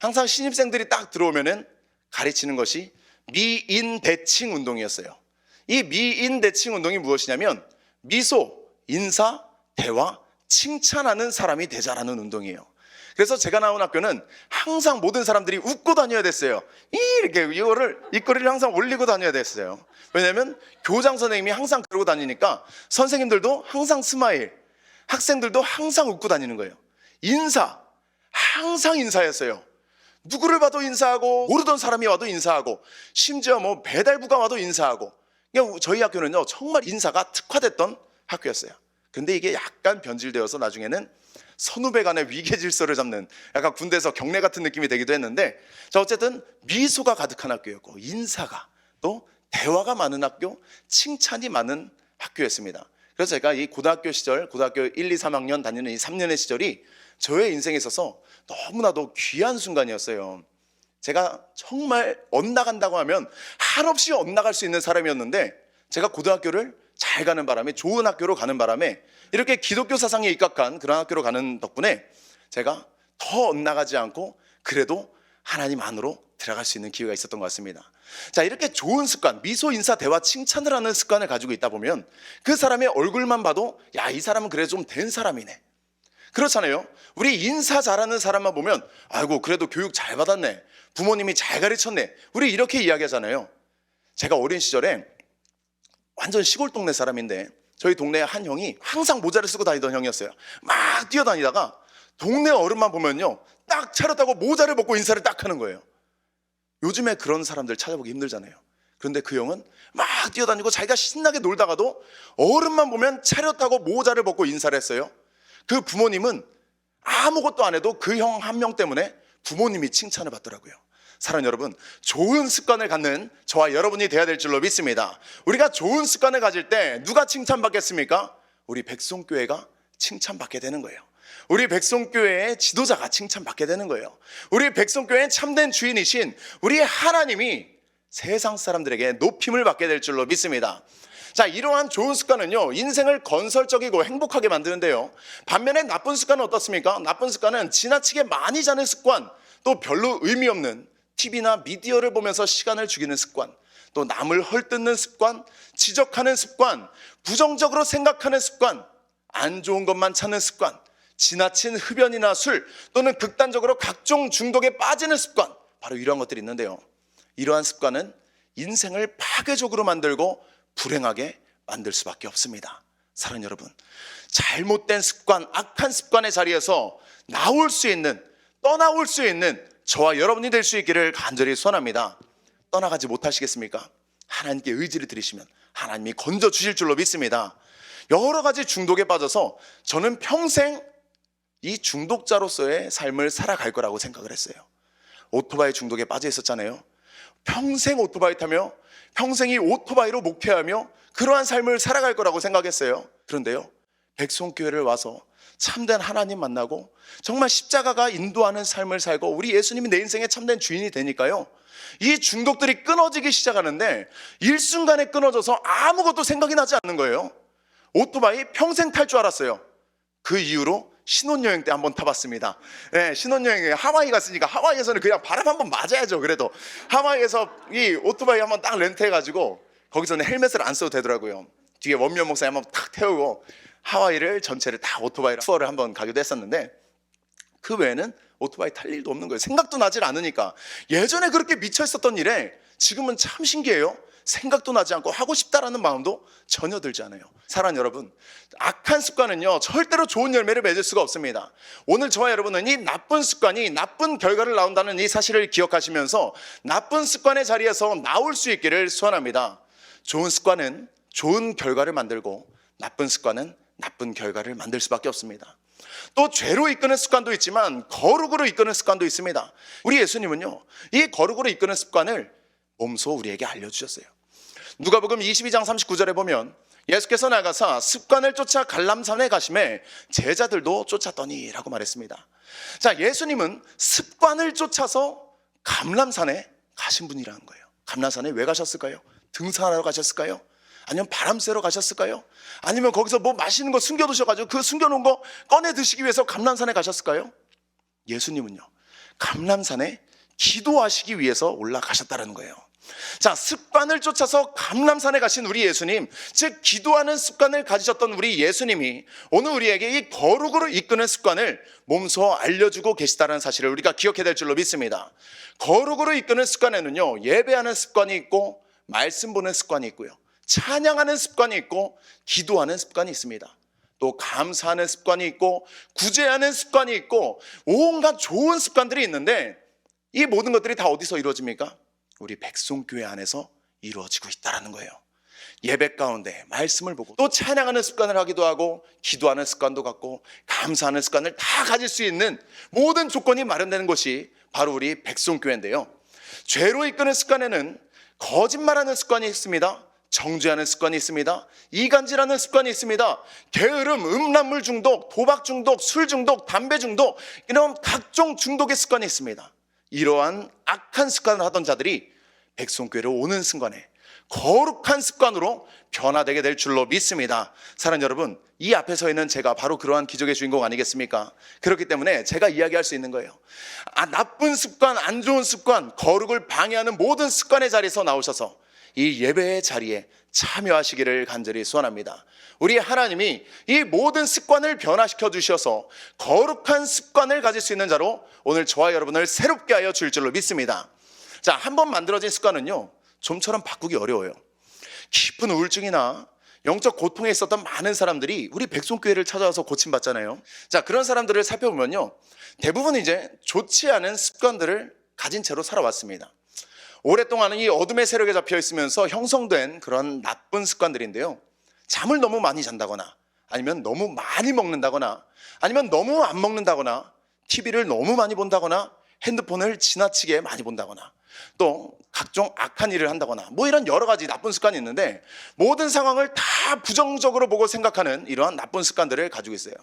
항상 신입생들이 딱 들어오면은 가르치는 것이 미인대칭 운동이었어요. 이 미인대칭 운동이 무엇이냐면 미소, 인사, 대화, 칭찬하는 사람이 되자라는 운동이에요. 그래서 제가 나온 학교는 항상 모든 사람들이 웃고 다녀야 됐어요. 이렇게 입꼬리를 항상 올리고 다녀야 됐어요. 왜냐하면 교장 선생님이 항상 그러고 다니니까 선생님들도 항상 스마일, 학생들도 항상 웃고 다니는 거예요. 인사, 항상 인사했어요. 누구를 봐도 인사하고, 모르던 사람이 와도 인사하고, 심지어 뭐 배달부가 와도 인사하고. 그냥 저희 학교는요 정말 인사가 특화됐던 학교였어요. 근데 이게 약간 변질되어서 나중에는 선후배 간의 위계 질서를 잡는 약간 군대에서 경례 같은 느낌이 되기도 했는데, 자 어쨌든 미소가 가득한 학교였고, 인사가 또 대화가 많은 학교, 칭찬이 많은 학교였습니다. 그래서 제가 이 고등학교 시절, 고등학교 1, 2, 3학년 다니는 이 3년의 시절이 저의 인생에 있어서 너무나도 귀한 순간이었어요. 제가 정말 엇나간다고 하면 한없이 엇나갈 수 있는 사람이었는데, 제가 고등학교를 잘 가는 바람에, 좋은 학교로 가는 바람에, 이렇게 기독교 사상에 입각한 그런 학교로 가는 덕분에 제가 더 엇나가지 않고 그래도 하나님 안으로 들어갈 수 있는 기회가 있었던 것 같습니다. 자, 이렇게 좋은 습관, 미소, 인사, 대화, 칭찬을 하는 습관을 가지고 있다 보면 그 사람의 얼굴만 봐도 야, 이 사람은 그래 좀 된 사람이네. 그렇잖아요. 우리 인사 잘하는 사람만 보면 아이고 그래도 교육 잘 받았네, 부모님이 잘 가르쳤네, 우리 이렇게 이야기하잖아요. 제가 어린 시절에 완전 시골 동네 사람인데 저희 동네 한 형이 항상 모자를 쓰고 다니던 형이었어요. 막 뛰어다니다가 동네 어른만 보면요 딱 차렸다고 모자를 벗고 인사를 딱 하는 거예요. 요즘에 그런 사람들 찾아보기 힘들잖아요. 그런데 그 형은 막 뛰어다니고 자기가 신나게 놀다가도 어른만 보면 차렸다고 모자를 벗고 인사를 했어요. 그 부모님은 아무것도 안 해도 그 형 한 명 때문에 부모님이 칭찬을 받더라고요. 사랑하는 여러분, 좋은 습관을 갖는 저와 여러분이 되어야 될 줄로 믿습니다. 우리가 좋은 습관을 가질 때 누가 칭찬받겠습니까? 우리 백송교회가 칭찬받게 되는 거예요. 우리 백송교회의 지도자가 칭찬받게 되는 거예요. 우리 백송교회의 참된 주인이신 우리 하나님이 세상 사람들에게 높임을 받게 될 줄로 믿습니다. 자, 이러한 좋은 습관은요 인생을 건설적이고 행복하게 만드는데요, 반면에 나쁜 습관은 어떻습니까? 나쁜 습관은 지나치게 많이 자는 습관, 또 별로 의미 없는 TV나 미디어를 보면서 시간을 죽이는 습관, 또 남을 헐뜯는 습관, 지적하는 습관, 부정적으로 생각하는 습관, 안 좋은 것만 찾는 습관, 지나친 흡연이나 술, 또는 극단적으로 각종 중독에 빠지는 습관, 바로 이러한 것들이 있는데요, 이러한 습관은 인생을 파괴적으로 만들고 불행하게 만들 수밖에 없습니다. 사랑하는 여러분, 잘못된 습관, 악한 습관의 자리에서 나올 수 있는, 떠나올 수 있는 저와 여러분이 될 수 있기를 간절히 소원합니다. 떠나가지 못하시겠습니까? 하나님께 의지를 드리시면 하나님이 건져주실 줄로 믿습니다. 여러 가지 중독에 빠져서 저는 평생 이 중독자로서의 삶을 살아갈 거라고 생각을 했어요. 오토바이 중독에 빠져 있었잖아요. 평생 오토바이 타며 평생 이 오토바이로 목회하며 그러한 삶을 살아갈 거라고 생각했어요. 그런데요, 백송교회를 와서 참된 하나님 만나고 정말 십자가가 인도하는 삶을 살고 우리 예수님이 내 인생의 참된 주인이 되니까요, 이 중독들이 끊어지기 시작하는데 일순간에 끊어져서 아무것도 생각이 나지 않는 거예요. 오토바이 평생 탈 줄 알았어요. 그 이후로 신혼여행 때 한번 타봤습니다. 네, 신혼여행에 하와이 갔으니까 하와이에서는 그냥 바람 한번 맞아야죠. 그래도 하와이에서 이 오토바이 한번 딱 렌트해가지고 거기서는 헬멧을 안 써도 되더라고요. 뒤에 원면 목사님 한번 탁 태우고 하와이를 전체를 다 오토바이로 투어를 한번 가기도 했었는데, 그 외에는 오토바이 탈 일도 없는 거예요. 생각도 나질 않으니까. 예전에 그렇게 미쳐 있었던 일에 지금은 참 신기해요. 생각도 나지 않고 하고 싶다라는 마음도 전혀 들지 않아요. 사랑하는 여러분, 악한 습관은요 절대로 좋은 열매를 맺을 수가 없습니다. 오늘 저와 여러분은 이 나쁜 습관이 나쁜 결과를 낳는다는 이 사실을 기억하시면서 나쁜 습관의 자리에서 나올 수 있기를 소원합니다. 좋은 습관은 좋은 결과를 만들고 나쁜 습관은 나쁜 결과를 만들 수밖에 없습니다. 또 죄로 이끄는 습관도 있지만 거룩으로 이끄는 습관도 있습니다. 우리 예수님은요 이 거룩으로 이끄는 습관을 몸소 우리에게 알려주셨어요. 누가복음 22장 39절에 보면 예수께서 나가사 습관을 쫓아 갈람산에 가심에 제자들도 쫓았더니 라고 말했습니다. 자, 예수님은 습관을 쫓아서 감람산에 가신 분이라는 거예요. 감람산에 왜 가셨을까요? 등산하러 가셨을까요? 아니면 바람 쐬러 가셨을까요? 아니면 거기서 뭐 맛있는 거 숨겨두셔가지고 그 숨겨놓은 거 꺼내 드시기 위해서 감람산에 가셨을까요? 예수님은요 감람산에 기도하시기 위해서 올라가셨다는 거예요. 자, 습관을 쫓아서 감람산에 가신 우리 예수님, 즉 기도하는 습관을 가지셨던 우리 예수님이 오늘 우리에게 이 거룩으로 이끄는 습관을 몸소 알려주고 계시다는 사실을 우리가 기억해야 될 줄로 믿습니다. 거룩으로 이끄는 습관에는요 예배하는 습관이 있고 말씀 보는 습관이 있고요, 찬양하는 습관이 있고 기도하는 습관이 있습니다. 또 감사하는 습관이 있고 구제하는 습관이 있고 온갖 좋은 습관들이 있는데, 이 모든 것들이 다 어디서 이루어집니까? 우리 백송교회 안에서 이루어지고 있다는 거예요. 예배 가운데 말씀을 보고 또 찬양하는 습관을 하기도 하고 기도하는 습관도 갖고 감사하는 습관을 다 가질 수 있는 모든 조건이 마련되는 것이 바로 우리 백송교회인데요. 죄로 이끄는 습관에는 거짓말하는 습관이 있습니다. 정죄하는 습관이 있습니다. 이간질하는 습관이 있습니다. 게으름, 음란물 중독, 도박 중독, 술 중독, 담배 중독, 이런 각종 중독의 습관이 있습니다. 이러한 악한 습관을 하던 자들이 백송교회로 오는 순간에 거룩한 습관으로 변화되게 될 줄로 믿습니다. 사랑하는 여러분, 이 앞에 서 있는 제가 바로 그러한 기적의 주인공 아니겠습니까? 그렇기 때문에 제가 이야기할 수 있는 거예요. 나쁜 습관, 안 좋은 습관, 거룩을 방해하는 모든 습관의 자리에서 나오셔서 이 예배의 자리에 참여하시기를 간절히 소원합니다. 우리 하나님이 이 모든 습관을 변화시켜 주셔서 거룩한 습관을 가질 수 있는 자로 오늘 저와 여러분을 새롭게 하여 줄 줄로 믿습니다. 자, 한번 만들어진 습관은요, 좀처럼 바꾸기 어려워요. 깊은 우울증이나 영적 고통에 있었던 많은 사람들이 우리 백송교회를 찾아와서 고침받잖아요. 자, 그런 사람들을 살펴보면요, 대부분 이제 좋지 않은 습관들을 가진 채로 살아왔습니다. 오랫동안 이 어둠의 세력에 잡혀 있으면서 형성된 그런 나쁜 습관들인데요, 잠을 너무 많이 잔다거나 아니면 너무 많이 먹는다거나 아니면 너무 안 먹는다거나 TV를 너무 많이 본다거나 핸드폰을 지나치게 많이 본다거나 또 각종 악한 일을 한다거나 뭐 이런 여러 가지 나쁜 습관이 있는데, 모든 상황을 다 부정적으로 보고 생각하는 이러한 나쁜 습관들을 가지고 있어요.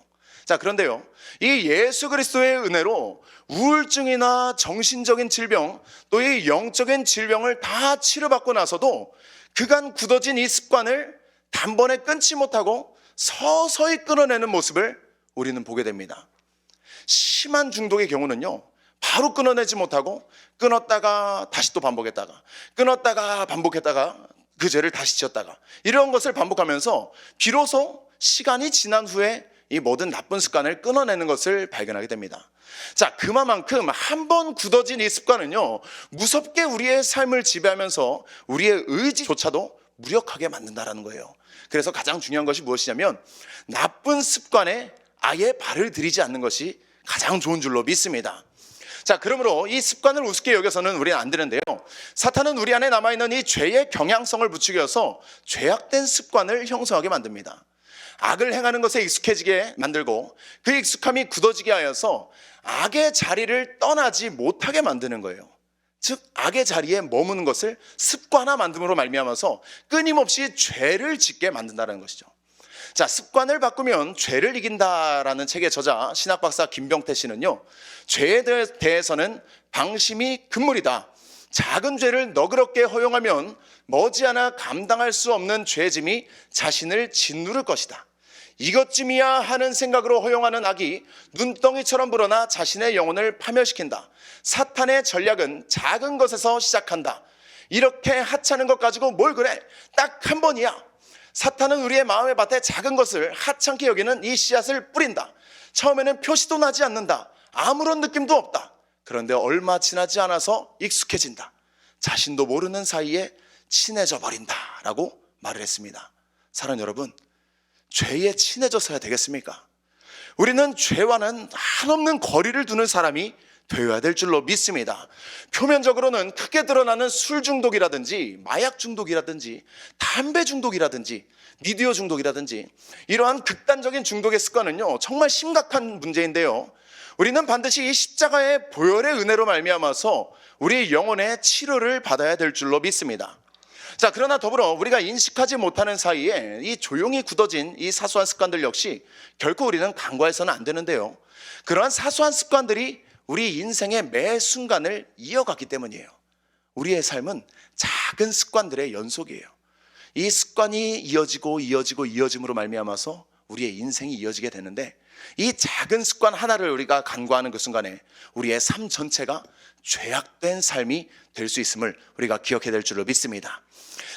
자, 그런데요, 이 예수 그리스도의 은혜로 우울증이나 정신적인 질병 또 이 영적인 질병을 다 치료받고 나서도 그간 굳어진 이 습관을 단번에 끊지 못하고 서서히 끊어내는 모습을 우리는 보게 됩니다. 심한 중독의 경우는요, 바로 끊어내지 못하고 끊었다가 다시 또 반복했다가 끊었다가 반복했다가 그 죄를 다시 지었다가 이런 것을 반복하면서 비로소 시간이 지난 후에 이 모든 나쁜 습관을 끊어내는 것을 발견하게 됩니다. 자, 그만큼 한 번 굳어진 이 습관은요, 무섭게 우리의 삶을 지배하면서 우리의 의지조차도 무력하게 만든다는 거예요. 그래서 가장 중요한 것이 무엇이냐면 나쁜 습관에 아예 발을 들이지 않는 것이 가장 좋은 줄로 믿습니다. 자, 그러므로 이 습관을 우습게 여겨서는 우리는 안 되는데요, 사탄은 우리 안에 남아있는 이 죄의 경향성을 부추겨서 죄악된 습관을 형성하게 만듭니다. 악을 행하는 것에 익숙해지게 만들고 그 익숙함이 굳어지게 하여서 악의 자리를 떠나지 못하게 만드는 거예요. 즉, 악의 자리에 머무는 것을 습관화 만듦으로 말미암아서 끊임없이 죄를 짓게 만든다는 것이죠. 자, 습관을 바꾸면 죄를 이긴다라는 책의 저자 신학박사 김병태 씨는요, 죄에 대해서는 방심이 금물이다. 작은 죄를 너그럽게 허용하면 머지않아 감당할 수 없는 죄짐이 자신을 짓누를 것이다. 이것쯤이야 하는 생각으로 허용하는 악이 눈덩이처럼 불어나 자신의 영혼을 파멸시킨다. 사탄의 전략은 작은 것에서 시작한다. 이렇게 하찮은 것 가지고 뭘 그래? 딱 한 번이야. 사탄은 우리의 마음의 밭에 작은 것을 하찮게 여기는 이 씨앗을 뿌린다. 처음에는 표시도 나지 않는다. 아무런 느낌도 없다. 그런데 얼마 지나지 않아서 익숙해진다. 자신도 모르는 사이에 친해져 버린다 라고 말을 했습니다. 사랑하는 여러분, 죄에 친해져서야 되겠습니까? 우리는 죄와는 한없는 거리를 두는 사람이 되어야 될 줄로 믿습니다. 표면적으로는 크게 드러나는 술 중독이라든지 마약 중독이라든지 담배 중독이라든지 미디어 중독이라든지 이러한 극단적인 중독의 습관은요, 정말 심각한 문제인데요, 우리는 반드시 이 십자가의 보혈의 은혜로 말미암아서 우리 영혼의 치료를 받아야 될 줄로 믿습니다. 자, 그러나 더불어 우리가 인식하지 못하는 사이에 이 조용히 굳어진 이 사소한 습관들 역시 결코 우리는 간과해서는 안 되는데요, 그러한 사소한 습관들이 우리 인생의 매 순간을 이어갔기 때문이에요. 우리의 삶은 작은 습관들의 연속이에요. 이 습관이 이어짐으로 말미암아서 우리의 인생이 이어지게 되는데, 이 작은 습관 하나를 우리가 간과하는 그 순간에 우리의 삶 전체가 죄악된 삶이 될 수 있음을 우리가 기억해야 될 줄로 믿습니다.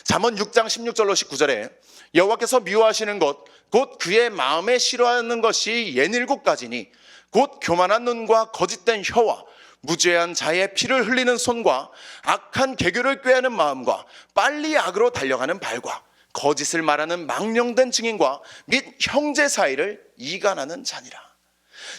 잠언 6장 16절로 19절에 여호와께서 미워하시는 것 곧 그의 마음에 싫어하는 것이 예닐곱 가지니 곧 교만한 눈과 거짓된 혀와 무죄한 자의 피를 흘리는 손과 악한 개교를 꾀하는 마음과 빨리 악으로 달려가는 발과 거짓을 말하는 망령된 증인과 및 형제 사이를 이간하는 자니라.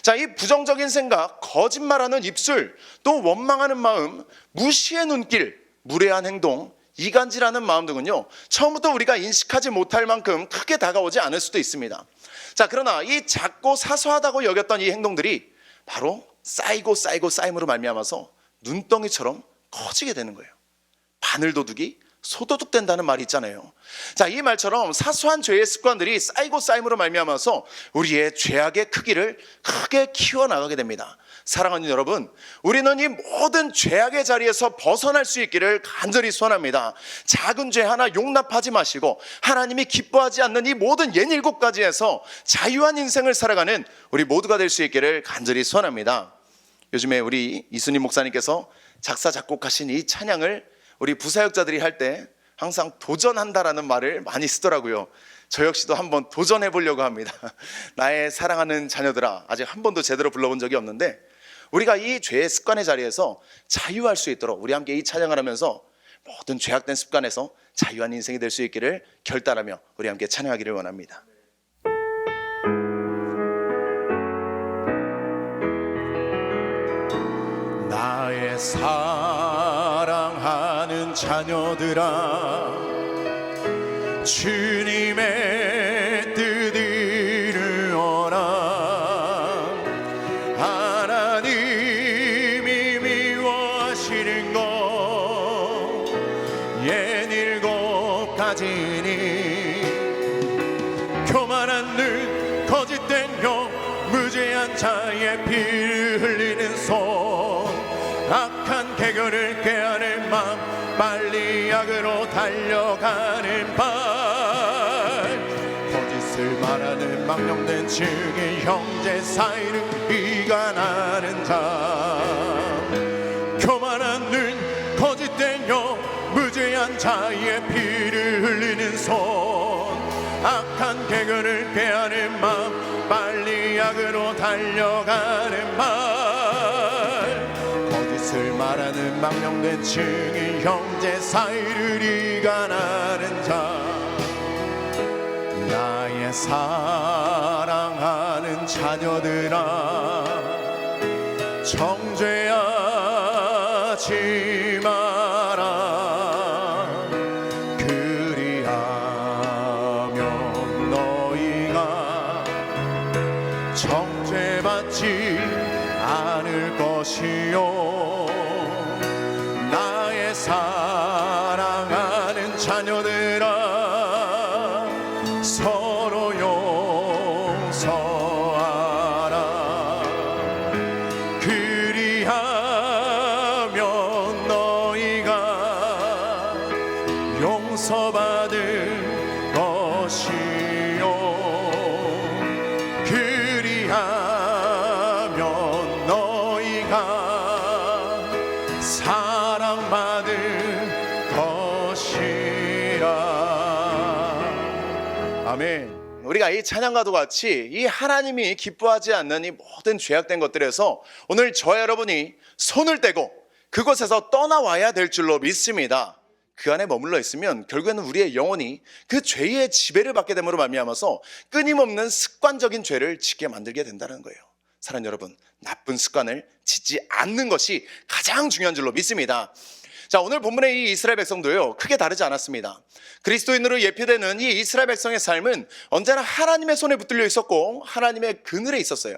자, 이 부정적인 생각, 거짓말하는 입술, 또 원망하는 마음, 무시의 눈길, 무례한 행동, 이간질하는 마음 등은요, 처음부터 우리가 인식하지 못할 만큼 크게 다가오지 않을 수도 있습니다. 자, 그러나 이 작고 사소하다고 여겼던 이 행동들이 바로 쌓임으로 말미암아서 눈덩이처럼 커지게 되는 거예요. 바늘도둑이 소도둑 된다는 말이 있잖아요. 자, 이 말처럼 사소한 죄의 습관들이 쌓임으로 말미암아서 우리의 죄악의 크기를 크게 키워나가게 됩니다. 사랑하는 여러분, 우리는 이 모든 죄악의 자리에서 벗어날 수 있기를 간절히 소원합니다. 작은 죄 하나 용납하지 마시고 하나님이 기뻐하지 않는 이 모든 옛 7가지에서 자유한 인생을 살아가는 우리 모두가 될 수 있기를 간절히 소원합니다. 요즘에 우리 이순희 목사님께서 작사 작곡하신 이 찬양을 우리 부사역자들이 할 때 항상 도전한다라는 말을 많이 쓰더라고요. 저 역시도 한번 도전해 보려고 합니다. 나의 사랑하는 자녀들아, 아직 한 번도 제대로 불러본 적이 없는데 우리가 이 죄의 습관의 자리에서 자유할 수 있도록 우리 함께 이 찬양을 하면서 모든 죄악된 습관에서 자유한 인생이 될 수 있기를 결단하며 우리 함께 찬양하기를 원합니다. 나의 사랑하는 자녀들아, 주님의 뜻 이루어라. 하나님이 미워하시는 것 옛 7가지니 교만한 눈, 거짓된 혀, 무죄한 자의 피를 흘리는 손, 악한 개결을 꾀하는 마음, 빨리 악으로 달려가는 발, 거짓을 말하는 망령된 증인, 형제 사이를 이간하는 자, 교만한 눈, 거짓된 혀, 무죄한 자의 피를 흘리는 손, 악한 개결을 꾀하는 마음, 빨리 악으로 달려가는 말, 거짓을 말하는 망령된 증인, 형제 사이를 이간하는 자, 나의 사랑하는 자녀들아, 정죄하지 마라. 그리하면 너희가 정죄받지 않을 것이요. 나의 사랑하는 자녀들아, 서로 용서하라. 그리하면 너희가 용서받을 것이요. 그리하면 너희가 사랑받을 것이라. 아멘. 우리가 이 찬양과도 같이 이 하나님이 기뻐하지 않는 이 모든 죄악된 것들에서 오늘 저와 여러분이 손을 떼고 그곳에서 떠나와야 될 줄로 믿습니다. 그 안에 머물러 있으면 결국에는 우리의 영혼이 그 죄의 지배를 받게 됨으로 말미암아서 끊임없는 습관적인 죄를 짓게 만들게 된다는 거예요. 사랑하는 여러분, 나쁜 습관을 짓지 않는 것이 가장 중요한 줄로 믿습니다. 자, 오늘 본문의 이 이스라엘 백성도요, 크게 다르지 않았습니다. 그리스도인으로 예표되는 이 이스라엘 백성의 삶은 언제나 하나님의 손에 붙들려 있었고 하나님의 그늘에 있었어요.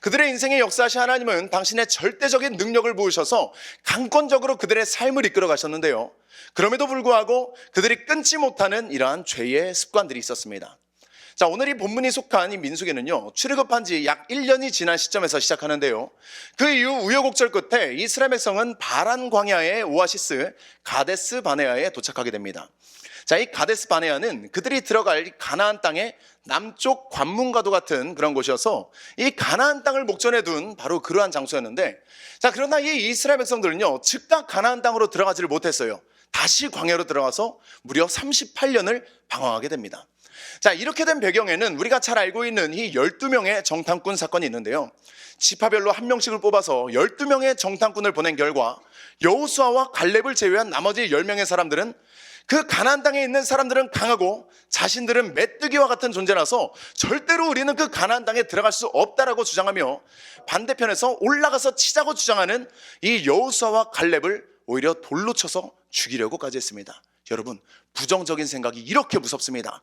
그들의 인생의 역사하신 하나님은 당신의 절대적인 능력을 부으셔서 강권적으로 그들의 삶을 이끌어 가셨는데요, 그럼에도 불구하고 그들이 끊지 못하는 이러한 죄의 습관들이 있었습니다. 자, 오늘 이 본문이 속한 이 민수기는요, 출애굽한 지 약 1년이 지난 시점에서 시작하는데요, 그 이후 우여곡절 끝에 이스라엘 백성은 바란 광야의 오아시스 가데스 바네아에 도착하게 됩니다. 자, 이 가데스 바네아는 그들이 들어갈 가나안 땅의 남쪽 관문과도 같은 그런 곳이어서 이 가나안 땅을 목전에 둔 바로 그러한 장소였는데, 자, 그러나 이 이스라엘 백성들은요, 즉각 가나안 땅으로 들어가지를 못했어요. 다시 광야로 들어가서 무려 38년을 방황하게 됩니다. 자, 이렇게 된 배경에는 우리가 잘 알고 있는 이 12명의 정탐꾼 사건이 있는데요, 지파별로 한 명씩을 뽑아서 12명의 정탐꾼을 보낸 결과 여호수아와 갈렙을 제외한 나머지 10명의 사람들은 그 가나안 땅에 있는 사람들은 강하고 자신들은 메뚜기와 같은 존재라서 절대로 우리는 그 가나안 땅에 들어갈 수 없다라고 주장하며, 반대편에서 올라가서 치자고 주장하는 이 여호수아와 갈렙을 오히려 돌로 쳐서 죽이려고까지 했습니다. 여러분, 부정적인 생각이 이렇게 무섭습니다.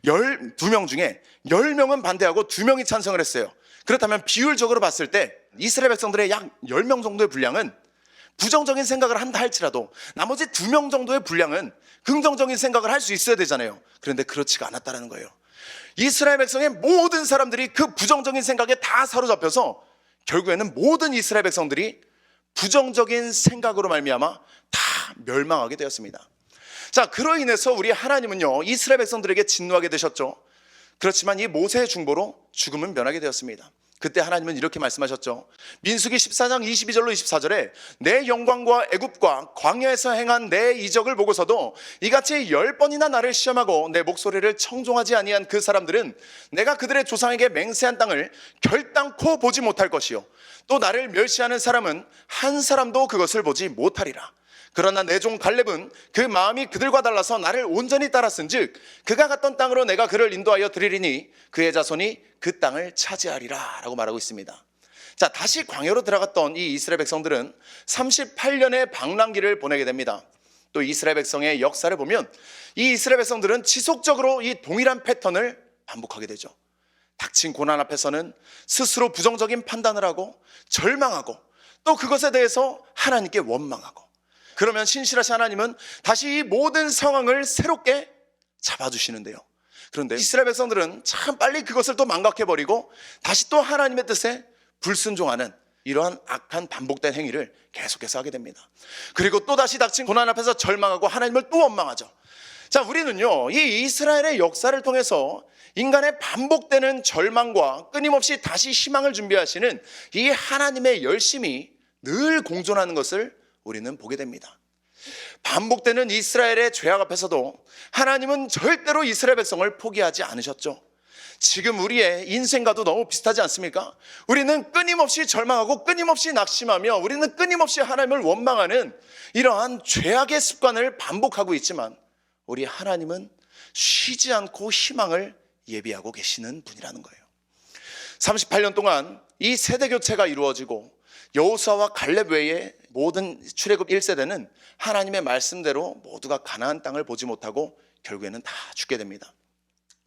12명 중에 10명은 반대하고 2명이 찬성을 했어요. 그렇다면 비율적으로 봤을 때 이스라엘 백성들의 약 10명 정도의 분량은 부정적인 생각을 한다 할지라도 나머지 2명 정도의 분량은 긍정적인 생각을 할 수 있어야 되잖아요. 그런데 그렇지가 않았다는 거예요. 이스라엘 백성의 모든 사람들이 그 부정적인 생각에 다 사로잡혀서 결국에는 모든 이스라엘 백성들이 부정적인 생각으로 말미암아 다 멸망하게 되었습니다. 자, 그로 인해서 우리 하나님은요, 이스라엘 백성들에게 진노하게 되셨죠. 그렇지만 이 모세의 중보로 죽음은 면하게 되었습니다. 그때 하나님은 이렇게 말씀하셨죠. 민수기 14장 22절로 24절에 내 영광과 애굽과 광야에서 행한 내 이적을 보고서도 이같이 10번이나 나를 시험하고 내 목소리를 청종하지 아니한 그 사람들은 내가 그들의 조상에게 맹세한 땅을 결단코 보지 못할 것이요 또 나를 멸시하는 사람은 한 사람도 그것을 보지 못하리라. 그러나 내 종 갈렙은 그 마음이 그들과 달라서 나를 온전히 따랐은즉 그가 갔던 땅으로 내가 그를 인도하여 드리리니 그의 자손이 그 땅을 차지하리라 라고 말하고 있습니다. 자, 다시 광야로 들어갔던 이 이스라엘 백성들은 38년의 방랑기를 보내게 됩니다. 또 이스라엘 백성의 역사를 보면 이 이스라엘 백성들은 지속적으로 이 동일한 패턴을 반복하게 되죠. 닥친 고난 앞에서는 스스로 부정적인 판단을 하고 절망하고 또 그것에 대해서 하나님께 원망하고, 그러면 신실하신 하나님은 다시 이 모든 상황을 새롭게 잡아주시는데요. 그런데 이스라엘 백성들은 참 빨리 그것을 또 망각해버리고 다시 또 하나님의 뜻에 불순종하는 이러한 악한 반복된 행위를 계속해서 하게 됩니다. 그리고 또 다시 닥친 고난 앞에서 절망하고 하나님을 또 원망하죠. 자, 우리는요, 이 이스라엘의 역사를 통해서 인간의 반복되는 절망과 끊임없이 다시 희망을 준비하시는 이 하나님의 열심이 늘 공존하는 것을 우리는 보게 됩니다. 반복되는 이스라엘의 죄악 앞에서도 하나님은 절대로 이스라엘 백성을 포기하지 않으셨죠. 지금 우리의 인생과도 너무 비슷하지 않습니까? 우리는 끊임없이 절망하고 끊임없이 낙심하며 우리는 끊임없이 하나님을 원망하는 이러한 죄악의 습관을 반복하고 있지만 우리 하나님은 쉬지 않고 희망을 예비하고 계시는 분이라는 거예요. 38년 동안 이 세대 교체가 이루어지고 여호수아와 갈렙 외에 모든 출애굽 1세대는 하나님의 말씀대로 모두가 가나안 땅을 보지 못하고 결국에는 다 죽게 됩니다.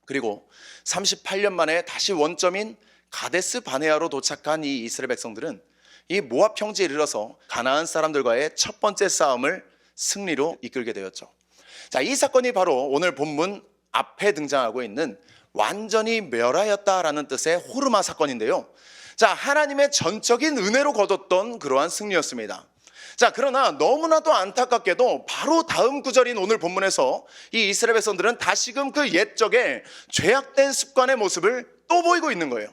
그리고 38년 만에 다시 원점인 가데스 바네아로 도착한 이 이스라엘 백성들은 이 모압 평지에 이르러서 가나안 사람들과의 첫 번째 싸움을 승리로 이끌게 되었죠. 자, 이 사건이 바로 오늘 본문 앞에 등장하고 있는 완전히 멸하였다라는 뜻의 호르마 사건인데요. 자, 하나님의 전적인 은혜로 거뒀던 그러한 승리였습니다. 자, 그러나 너무나도 안타깝게도 바로 다음 구절인 오늘 본문에서 이 이스라엘 백성들은 다시금 그 옛적의 죄악된 습관의 모습을 또 보이고 있는 거예요.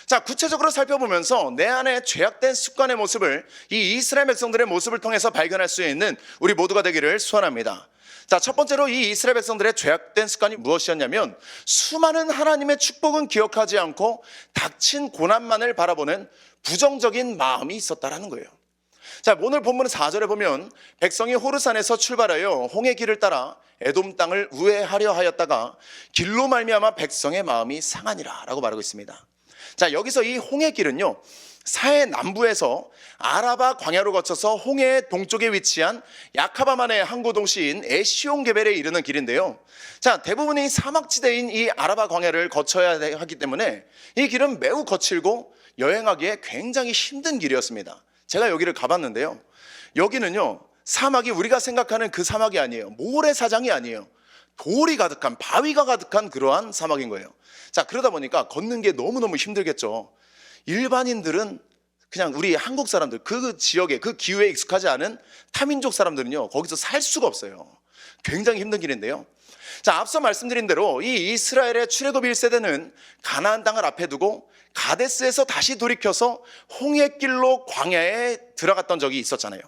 자, 구체적으로 살펴보면서 내 안에 죄악된 습관의 모습을 이 이스라엘 백성들의 모습을 통해서 발견할 수 있는 우리 모두가 되기를 소원합니다. 자, 첫 번째로 이 이스라엘 백성들의 죄악된 습관이 무엇이었냐면 수많은 하나님의 축복은 기억하지 않고 닥친 고난만을 바라보는 부정적인 마음이 있었다라는 거예요. 자, 오늘 본문 4절에 보면 백성이 호르산에서 출발하여 홍해 길을 따라 에돔 땅을 우회하려 하였다가 길로 말미암아 백성의 마음이 상하니라 라고 말하고 있습니다. 자, 여기서 이 홍해 길은요, 사해 남부에서 아라바 광야로 거쳐서 홍해의 동쪽에 위치한 야카바만의 항구 도시인 에시온 게벨에 이르는 길인데요. 자, 대부분이 사막지대인 이 아라바 광야를 거쳐야 하기 때문에 이 길은 매우 거칠고 여행하기에 굉장히 힘든 길이었습니다. 제가 여기를 가봤는데요. 여기는요, 사막이 우리가 생각하는 그 사막이 아니에요. 모래사장이 아니에요. 돌이 가득한, 바위가 가득한 그러한 사막인 거예요. 자, 그러다 보니까 걷는 게 너무너무 힘들겠죠. 일반인들은 그냥 우리 한국 사람들, 그 지역에 그 기후에 익숙하지 않은 타민족 사람들은요, 거기서 살 수가 없어요. 굉장히 힘든 길인데요. 자, 앞서 말씀드린 대로 이 이스라엘의 출애굽 1세대는 가나안 땅을 앞에 두고 가데스에서 다시 돌이켜서 홍해길로 광야에 들어갔던 적이 있었잖아요.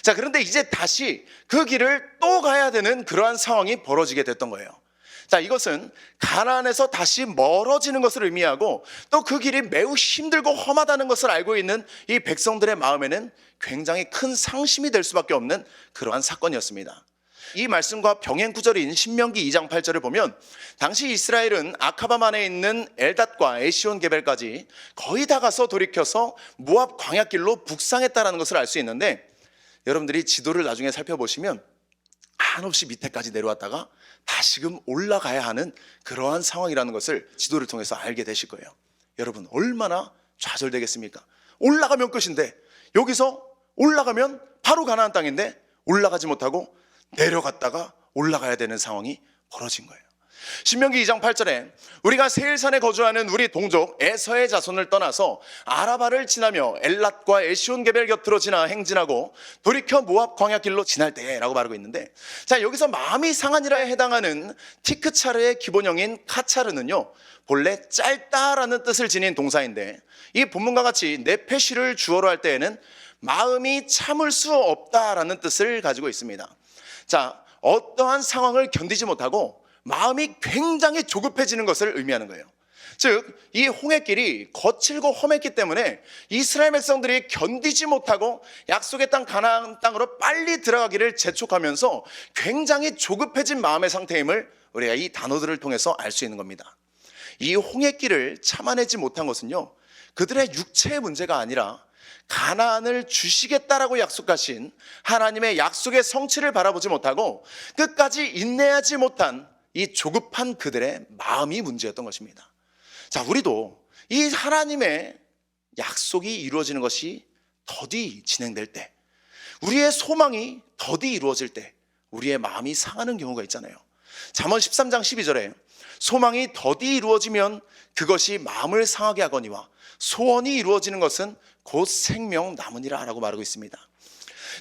자, 그런데 이제 다시 그 길을 또 가야 되는 그러한 상황이 벌어지게 됐던 거예요. 자, 이것은 가나안에서 다시 멀어지는 것을 의미하고 또 그 길이 매우 힘들고 험하다는 것을 알고 있는 이 백성들의 마음에는 굉장히 큰 상심이 될 수밖에 없는 그러한 사건이었습니다. 이 말씀과 병행 구절인 신명기 2장 8절을 보면 당시 이스라엘은 아카바만에 있는 엘닷과 에시온 게벨까지 거의 다 가서 돌이켜서 모압 광야길로 북상했다라는 것을 알 수 있는데, 여러분들이 지도를 나중에 살펴보시면 한없이 밑에까지 내려왔다가 다시금 올라가야 하는 그러한 상황이라는 것을 지도를 통해서 알게 되실 거예요. 여러분, 얼마나 좌절되겠습니까? 올라가면 끝인데, 여기서 올라가면 바로 가나안 땅인데 올라가지 못하고 내려갔다가 올라가야 되는 상황이 벌어진 거예요. 신명기 2장 8절에 우리가 세일산에 거주하는 우리 동족 에서의 자손을 떠나서 아라바를 지나며 엘랏과 에시온 게벨 곁으로 지나 행진하고 돌이켜 모압 광야길로 지날 때라고 말하고 있는데, 자, 여기서 마음이 상한이라에 해당하는 티크차르의 기본형인 카차르는요, 본래 짧다라는 뜻을 지닌 동사인데, 이 본문과 같이 네페시를 주어로 할 때에는 마음이 참을 수 없다라는 뜻을 가지고 있습니다. 자, 어떠한 상황을 견디지 못하고 마음이 굉장히 조급해지는 것을 의미하는 거예요. 즉, 이 홍해길이 거칠고 험했기 때문에 이스라엘 백성들이 견디지 못하고 약속의 땅 가나안 땅으로 빨리 들어가기를 재촉하면서 굉장히 조급해진 마음의 상태임을 우리가 이 단어들을 통해서 알 수 있는 겁니다. 이 홍해길을 참아내지 못한 것은요, 그들의 육체의 문제가 아니라 가나안을 주시겠다라고 약속하신 하나님의 약속의 성취를 바라보지 못하고 끝까지 인내하지 못한 이 조급한 그들의 마음이 문제였던 것입니다. 자, 우리도 이 하나님의 약속이 이루어지는 것이 더디 진행될 때, 우리의 소망이 더디 이루어질 때 우리의 마음이 상하는 경우가 있잖아요. 잠언 13장 12절에 소망이 더디 이루어지면 그것이 마음을 상하게 하거니와 소원이 이루어지는 것은 곧 생명 남으니라 라고 말하고 있습니다.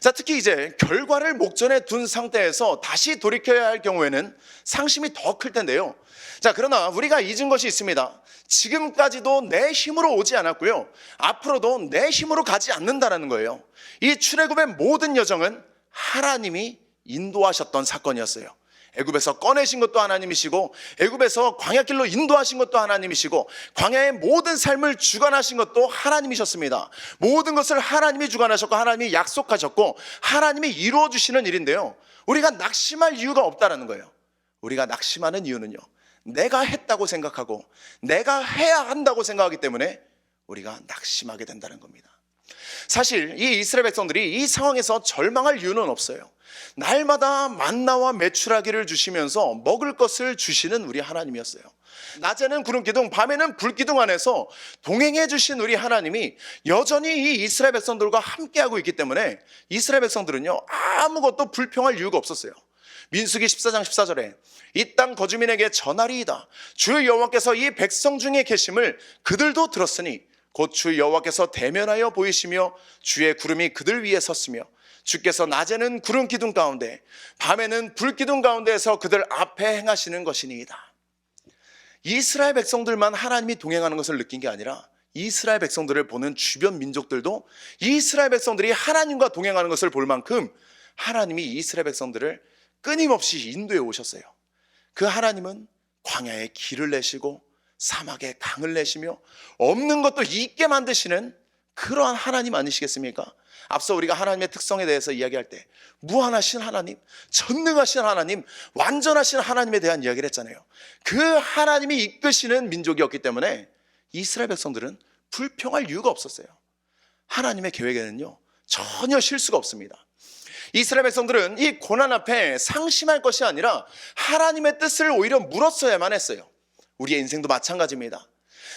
자, 특히 이제 결과를 목전에 둔 상태에서 다시 돌이켜야 할 경우에는 상심이 더 클 텐데요. 자, 그러나 우리가 잊은 것이 있습니다. 지금까지도 내 힘으로 오지 않았고요, 앞으로도 내 힘으로 가지 않는다라는 거예요. 이 출애굽의 모든 여정은 하나님이 인도하셨던 사건이었어요. 애굽에서 꺼내신 것도 하나님이시고, 애굽에서 광야길로 인도하신 것도 하나님이시고, 광야의 모든 삶을 주관하신 것도 하나님이셨습니다. 모든 것을 하나님이 주관하셨고 하나님이 약속하셨고 하나님이 이루어 주시는 일인데요, 우리가 낙심할 이유가 없다라는 거예요. 우리가 낙심하는 이유는요, 내가 했다고 생각하고 내가 해야 한다고 생각하기 때문에 우리가 낙심하게 된다는 겁니다. 사실 이 이스라엘 백성들이 이 상황에서 절망할 이유는 없어요. 날마다 만나와 메추라기를 주시면서 먹을 것을 주시는 우리 하나님이었어요. 낮에는 구름기둥, 밤에는 불기둥 안에서 동행해 주신 우리 하나님이 여전히 이 이스라엘 백성들과 함께하고 있기 때문에 이스라엘 백성들은요, 아무것도 불평할 이유가 없었어요. 민수기 14장 14절에 이 땅 거주민에게 전하리이다. 주 여호와께서 이 백성 중에 계심을 그들도 들었으니 곧 주 여호와께서 대면하여 보이시며 주의 구름이 그들 위에 섰으며 주께서 낮에는 구름 기둥 가운데 밤에는 불 기둥 가운데에서 그들 앞에 행하시는 것이니이다. 이스라엘 백성들만 하나님이 동행하는 것을 느낀 게 아니라 이스라엘 백성들을 보는 주변 민족들도 이스라엘 백성들이 하나님과 동행하는 것을 볼 만큼 하나님이 이스라엘 백성들을 끊임없이 인도해 오셨어요. 그 하나님은 광야에 길을 내시고 사막에 강을 내시며 없는 것도 있게 만드시는 그러한 하나님 아니시겠습니까? 앞서 우리가 하나님의 특성에 대해서 이야기할 때 무한하신 하나님, 전능하신 하나님, 완전하신 하나님에 대한 이야기를 했잖아요. 그 하나님이 이끄시는 민족이었기 때문에 이스라엘 백성들은 불평할 이유가 없었어요. 하나님의 계획에는요, 전혀 실수가 없습니다. 이스라엘 백성들은 이 고난 앞에 상심할 것이 아니라 하나님의 뜻을 오히려 물었어야만 했어요. 우리의 인생도 마찬가지입니다.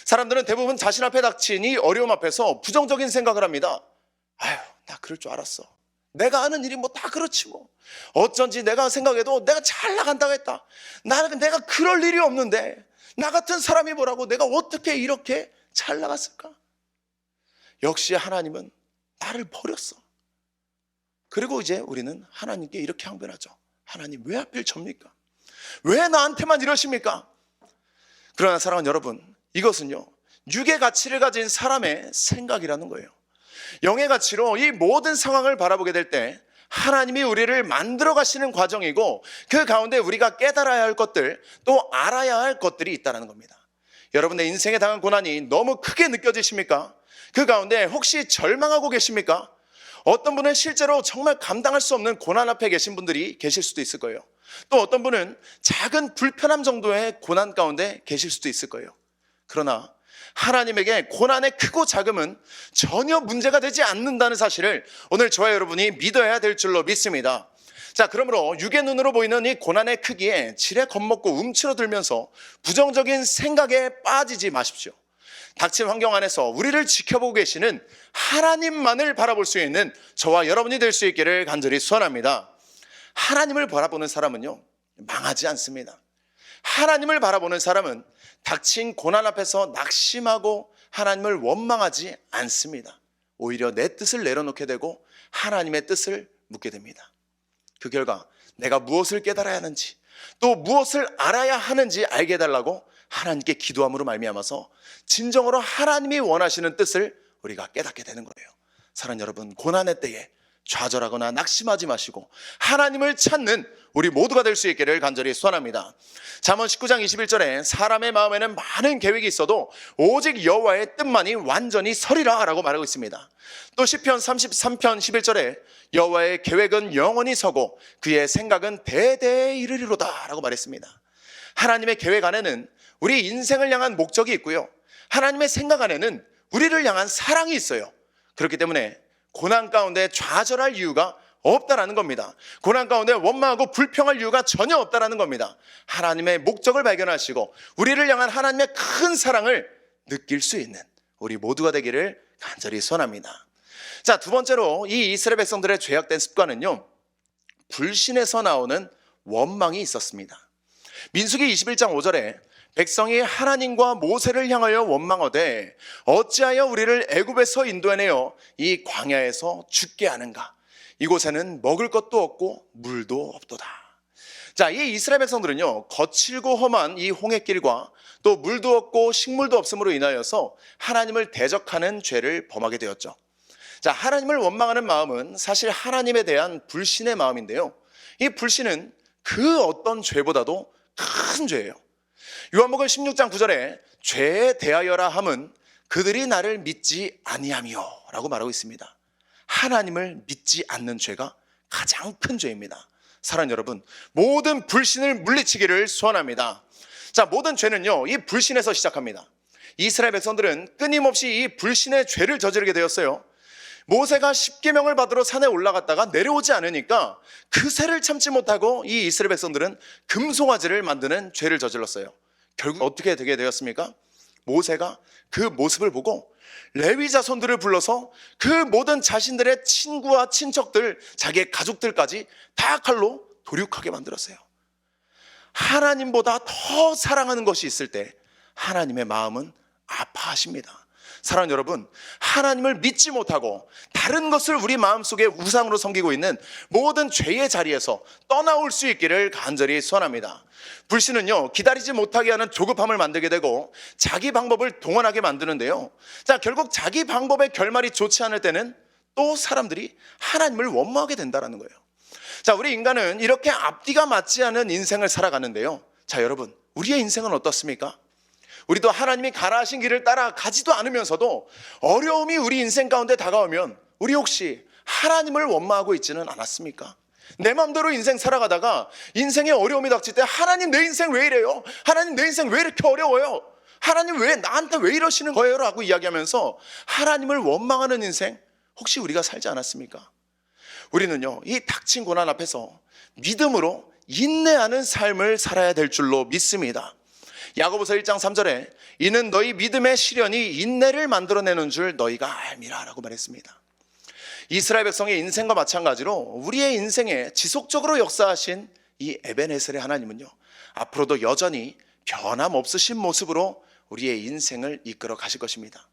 사람들은 대부분 자신 앞에 닥친 이 어려움 앞에서 부정적인 생각을 합니다. 아유, 나 그럴 줄 알았어. 내가 하는 일이 뭐 다 그렇지 뭐. 어쩐지 내가 생각해도 내가 잘 나간다고 했다. 내가 그럴 일이 없는데 나 같은 사람이 뭐라고, 내가 어떻게 이렇게 잘 나갔을까? 역시 하나님은 나를 버렸어. 그리고 이제 우리는 하나님께 이렇게 항변하죠. 하나님, 왜 하필 접니까? 왜 나한테만 이러십니까? 그러나 사랑하는 여러분, 이것은요, 육의 가치를 가진 사람의 생각이라는 거예요. 영의 가치로 이 모든 상황을 바라보게 될 때 하나님이 우리를 만들어 가시는 과정이고, 그 가운데 우리가 깨달아야 할 것들, 또 알아야 할 것들이 있다는 겁니다. 여러분의 인생에 당한 고난이 너무 크게 느껴지십니까? 그 가운데 혹시 절망하고 계십니까? 어떤 분은 실제로 정말 감당할 수 없는 고난 앞에 계신 분들이 계실 수도 있을 거예요. 또 어떤 분은 작은 불편함 정도의 고난 가운데 계실 수도 있을 거예요. 그러나 하나님에게 고난의 크고 작음은 전혀 문제가 되지 않는다는 사실을 오늘 저와 여러분이 믿어야 될 줄로 믿습니다. 자, 그러므로 육의 눈으로 보이는 이 고난의 크기에 지레 겁먹고 움츠러들면서 부정적인 생각에 빠지지 마십시오. 닥친 환경 안에서 우리를 지켜보고 계시는 하나님만을 바라볼 수 있는 저와 여러분이 될 수 있기를 간절히 소원합니다. 하나님을 바라보는 사람은요, 망하지 않습니다. 하나님을 바라보는 사람은 닥친 고난 앞에서 낙심하고 하나님을 원망하지 않습니다. 오히려 내 뜻을 내려놓게 되고 하나님의 뜻을 묻게 됩니다. 그 결과 내가 무엇을 깨달아야 하는지, 또 무엇을 알아야 하는지 알게 해달라고 하나님께 기도함으로 말미암아서 진정으로 하나님이 원하시는 뜻을 우리가 깨닫게 되는 거예요. 사랑하는 여러분, 고난의 때에 좌절하거나 낙심하지 마시고 하나님을 찾는 우리 모두가 될 수 있기를 간절히 소원합니다. 잠언 19장 21절에 사람의 마음에는 많은 계획이 있어도 오직 여호와의 뜻만이 완전히 서리라 라고 말하고 있습니다. 또 시편 33편 11절에 여호와의 계획은 영원히 서고 그의 생각은 대대에 이르리로다 라고 말했습니다. 하나님의 계획 안에는 우리 인생을 향한 목적이 있고요, 하나님의 생각 안에는 우리를 향한 사랑이 있어요. 그렇기 때문에 고난 가운데 좌절할 이유가 없다라는 겁니다. 고난 가운데 원망하고 불평할 이유가 전혀 없다라는 겁니다. 하나님의 목적을 발견하시고 우리를 향한 하나님의 큰 사랑을 느낄 수 있는 우리 모두가 되기를 간절히 소원합니다. 자, 두 번째로 이 이스라엘 백성들의 죄악된 습관은요, 불신에서 나오는 원망이 있었습니다. 민수기 21장 5절에 백성이 하나님과 모세를 향하여 원망하되 어찌하여 우리를 애굽에서 인도해내어 이 광야에서 죽게 하는가? 이곳에는 먹을 것도 없고 물도 없도다. 자, 이 이스라엘 백성들은요, 거칠고 험한 이 홍해길과 또 물도 없고 식물도 없음으로 인하여서 하나님을 대적하는 죄를 범하게 되었죠. 자, 하나님을 원망하는 마음은 사실 하나님에 대한 불신의 마음인데요, 이 불신은 그 어떤 죄보다도 큰 죄예요. 요한복음 16장 9절에 죄에 대하여라 함은 그들이 나를 믿지 아니하며 라고 말하고 있습니다. 하나님을 믿지 않는 죄가 가장 큰 죄입니다. 사랑하는 여러분, 모든 불신을 물리치기를 소원합니다. 자, 모든 죄는요, 이 불신에서 시작합니다. 이스라엘 백성들은 끊임없이 이 불신의 죄를 저지르게 되었어요. 모세가 십계명을 받으러 산에 올라갔다가 내려오지 않으니까 그새를 참지 못하고 이 이스라엘 백성들은 금송아지를 만드는 죄를 저질렀어요. 결국 어떻게 되게 되었습니까? 모세가 그 모습을 보고 레위 자손들을 불러서 그 모든 자신들의 친구와 친척들, 자기의 가족들까지 다 칼로 도륙하게 만들었어요. 하나님보다 더 사랑하는 것이 있을 때 하나님의 마음은 아파하십니다. 사랑하는 여러분, 하나님을 믿지 못하고 다른 것을 우리 마음속에 우상으로 섬기고 있는 모든 죄의 자리에서 떠나올 수 있기를 간절히 소원합니다. 불신은요, 기다리지 못하게 하는 조급함을 만들게 되고 자기 방법을 동원하게 만드는데요, 자, 결국 자기 방법의 결말이 좋지 않을 때는 또 사람들이 하나님을 원망하게 된다는 거예요. 자, 우리 인간은 이렇게 앞뒤가 맞지 않은 인생을 살아가는데요, 자, 여러분, 우리의 인생은 어떻습니까? 우리도 하나님이 가라하신 길을 따라 가지도 않으면서도 어려움이 우리 인생 가운데 다가오면 우리 혹시 하나님을 원망하고 있지는 않았습니까? 내 마음대로 인생 살아가다가 인생에 어려움이 닥칠 때 하나님 내 인생 왜 이래요? 하나님 내 인생 왜 이렇게 어려워요? 하나님 왜 나한테 왜 이러시는 거예요? 라고 이야기하면서 하나님을 원망하는 인생 혹시 우리가 살지 않았습니까? 우리는요, 이 닥친 고난 앞에서 믿음으로 인내하는 삶을 살아야 될 줄로 믿습니다. 야고보서 1장 3절에 이는 너희 믿음의 시련이 인내를 만들어내는 줄 너희가 알미라 라고 말했습니다. 이스라엘 백성의 인생과 마찬가지로 우리의 인생에 지속적으로 역사하신 이 에벤에셀의 하나님은요, 앞으로도 여전히 변함없으신 모습으로 우리의 인생을 이끌어 가실 것입니다.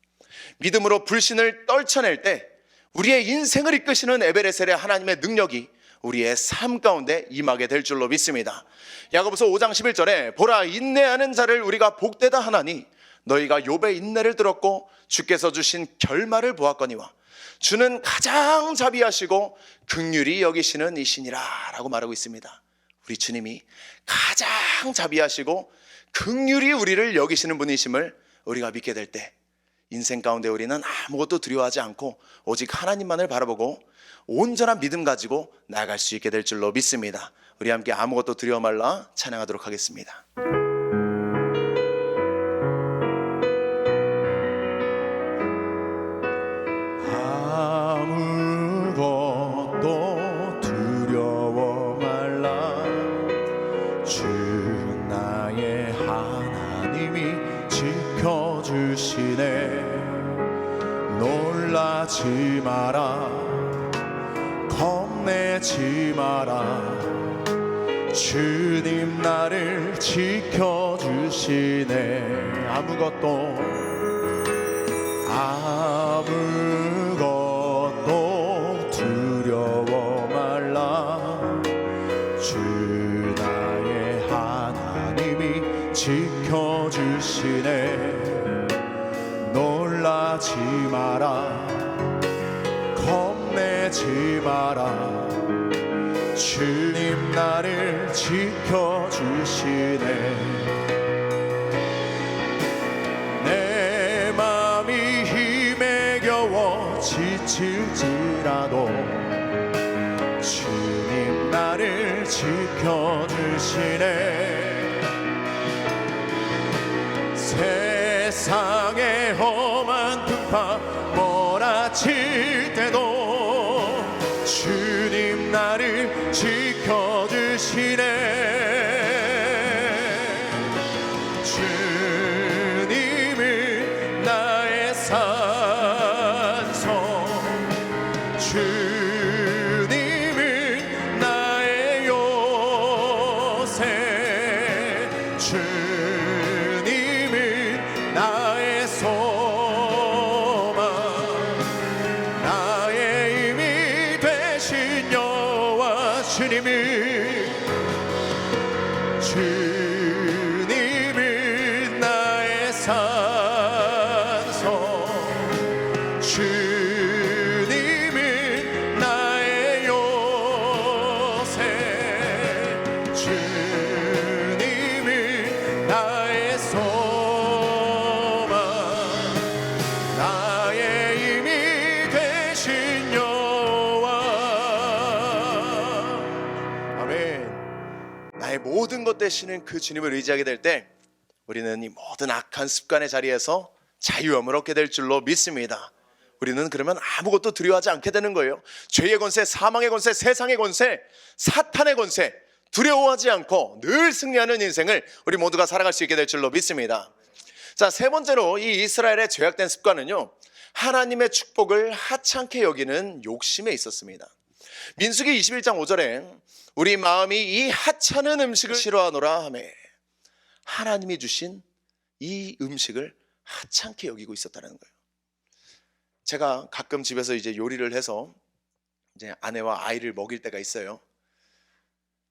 믿음으로 불신을 떨쳐낼 때 우리의 인생을 이끄시는 에벤에셀의 하나님의 능력이 우리의 삶 가운데 임하게 될 줄로 믿습니다. 야고보서 5장 11절에 보라, 인내하는 자를 우리가 복되다 하나니 너희가 욥의 인내를 들었고 주께서 주신 결말을 보았거니와 주는 가장 자비하시고 긍휼히 여기시는 이시니라 라고 말하고 있습니다. 우리 주님이 가장 자비하시고 긍휼히 우리를 여기시는 분이심을 우리가 믿게 될 때 인생 가운데 우리는 아무것도 두려워하지 않고 오직 하나님만을 바라보고 온전한 믿음 가지고 나아갈 수 있게 될 줄로 믿습니다. 우리 함께 아무것도 두려워 말라 찬양하도록 하겠습니다. 아무것도 두려워 말라. 주 나의 하나님이 지켜주시네. 놀라지 마라, 겁내지 마라. 주님 나를 지켜주시네. 아무것도 두려워 말라. 주 나의 하나님이 지켜주시네. 놀라지 마라, 겁내지 마라. 주님 나를 지켜주시네. 내 맘이 힘에 겨워 지칠지라도 주님 나를 지켜주시네. 세상의 험한 풍파 몰아칠 때도 주님 나를 지켜주시네. 주님은 나의 산성, 주님은 나의 요새, 주님은 나의 소망, 나의 힘이 되신 여호와. 주님은 나의 산성, 주님은 나의 요새, 주님은 나의 소망, 나의 힘이 되신 여호와. 아멘. 나의 모든 것 되시는 그 주님을 의지하게 될 때 우리는 이 모든 악한 습관의 자리에서 자유함을 얻게 될 줄로 믿습니다. 우리는 그러면 아무것도 두려워하지 않게 되는 거예요. 죄의 권세, 사망의 권세, 세상의 권세, 사탄의 권세 두려워하지 않고 늘 승리하는 인생을 우리 모두가 살아갈 수 있게 될 줄로 믿습니다. 자, 세 번째로 이 이스라엘의 죄악된 습관은요, 하나님의 축복을 하찮게 여기는 욕심에 있었습니다. 민수기 21장 5절에 우리 마음이 이 하찮은 음식을 싫어하노라 하매, 하나님이 주신 이 음식을 하찮게 여기고 있었다는 거예요. 제가 가끔 집에서 이제 요리를 해서 이제 아내와 아이를 먹일 때가 있어요.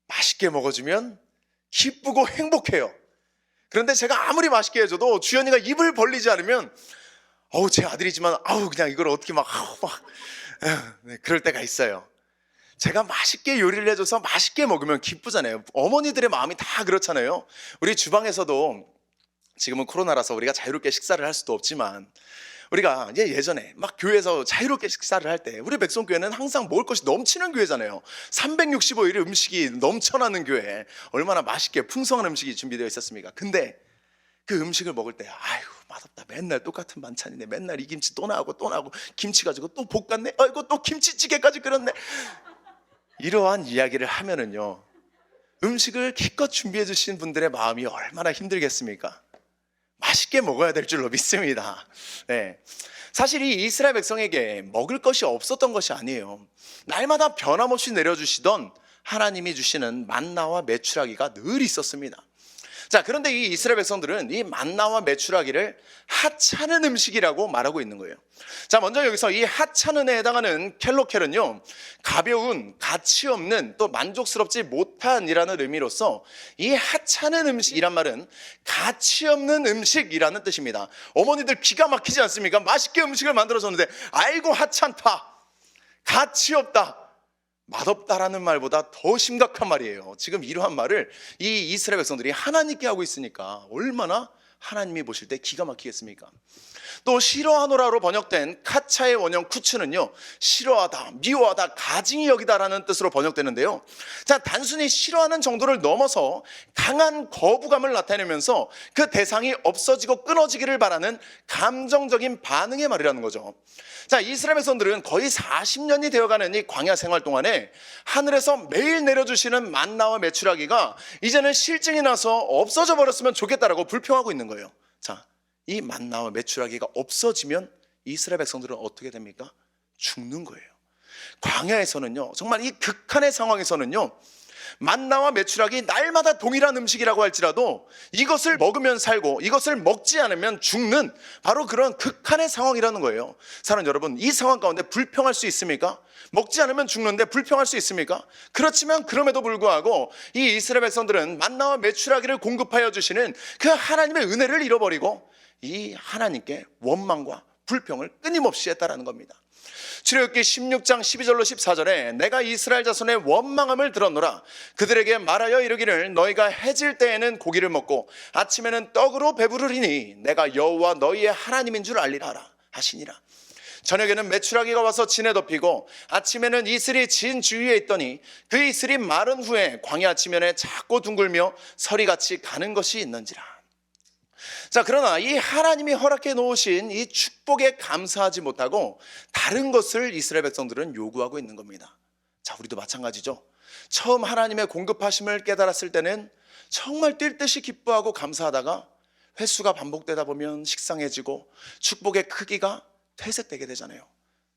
맛있게 먹어주면 기쁘고 행복해요. 그런데 제가 아무리 맛있게 해줘도 주연이가 입을 벌리지 않으면 제 아들이지만 그냥 이걸 어떻게 네, 그럴 때가 있어요. 제가 맛있게 요리를 해줘서 맛있게 먹으면 기쁘잖아요. 어머니들의 마음이 다 그렇잖아요. 우리 주방에서도 지금은 코로나라서 우리가 자유롭게 식사를 할 수도 없지만 우리가 예전에 막 교회에서 자유롭게 식사를 할 때 우리 백성교회는 항상 먹을 것이 넘치는 교회잖아요. 365일 음식이 넘쳐나는 교회, 얼마나 맛있게 풍성한 음식이 준비되어 있었습니까? 근데 그 음식을 먹을 때 맛없다, 맨날 똑같은 반찬이네, 맨날 이 김치 또 나오고 김치 가지고 또 볶았네, 또 김치찌개까지 끓였네, 이러한 이야기를 하면은요, 음식을 기껏 준비해 주신 분들의 마음이 얼마나 힘들겠습니까? 맛있게 먹어야 될 줄로 믿습니다. 네. 사실 이 이스라엘 백성에게 먹을 것이 없었던 것이 아니에요. 날마다 변함없이 내려주시던 하나님이 주시는 만나와 메추라기가 늘 있었습니다. 자, 그런데 이 이스라엘 백성들은 이 만나와 메추라기를 하찮은 음식이라고 말하고 있는 거예요. 자, 먼저 여기서 이 하찮은에 해당하는 켈로켈은요, 가벼운, 가치 없는, 또 만족스럽지 못한이라는 의미로서 이 하찮은 음식이란 말은 가치 없는 음식이라는 뜻입니다. 어머니들 기가 막히지 않습니까? 맛있게 음식을 만들어줬는데 아이고 하찮다, 가치 없다, 맛없다라는 말보다 더 심각한 말이에요. 지금 이러한 말을 이 이스라엘 백성들이 하나님께 하고 있으니까 얼마나 하나님이 보실 때 기가 막히겠습니까? 또 싫어하노라로 번역된 카차의 원형 쿠츠는요, 싫어하다, 미워하다, 가증히 여기다라는 뜻으로 번역되는데요. 자, 단순히 싫어하는 정도를 넘어서 강한 거부감을 나타내면서 그 대상이 없어지고 끊어지기를 바라는 감정적인 반응의 말이라는 거죠. 자, 이스라엘 백성들은 거의 40년이 되어가는 이 광야 생활 동안에 하늘에서 매일 내려주시는 만나와 메추라기가 이제는 실증이 나서 없어져 버렸으면 좋겠다라고 불평하고 있는 거예요. 자, 이 만나와 메추라기가 없어지면 이스라엘 백성들은 어떻게 됩니까? 죽는 거예요. 광야에서는요, 정말 이 극한의 상황에서는요, 만나와 메추라기 날마다 동일한 음식이라고 할지라도 이것을 먹으면 살고 이것을 먹지 않으면 죽는 바로 그런 극한의 상황이라는 거예요. 사랑하는 여러분, 이 상황 가운데 불평할 수 있습니까? 먹지 않으면 죽는데 불평할 수 있습니까? 그렇지만 그럼에도 불구하고 이 이스라엘 백성들은 만나와 메추라기를 공급하여 주시는 그 하나님의 은혜를 잃어버리고 이 하나님께 원망과 불평을 끊임없이 했다라는 겁니다. 출애굽기 16장 12절로 14절에 내가 이스라엘 자손의 원망함을 들었노라. 그들에게 말하여 이르기를 너희가 해질 때에는 고기를 먹고 아침에는 떡으로 배부르리니 내가 여호와 너희의 하나님인 줄 알리라 하시니라. 저녁에는 메추라기가 와서 진에 덮이고 아침에는 이슬이 진 주위에 있더니 그 이슬이 마른 후에 광야 지면에 작고 둥글며 서리같이 가는 것이 있는지라. 자, 그러나 이 하나님이 허락해 놓으신 이 축복에 감사하지 못하고 다른 것을 이스라엘 백성들은 요구하고 있는 겁니다. 자, 우리도 마찬가지죠. 처음 하나님의 공급하심을 깨달았을 때는 정말 뛸 듯이 기뻐하고 감사하다가 횟수가 반복되다 보면 식상해지고 축복의 크기가 퇴색되게 되잖아요.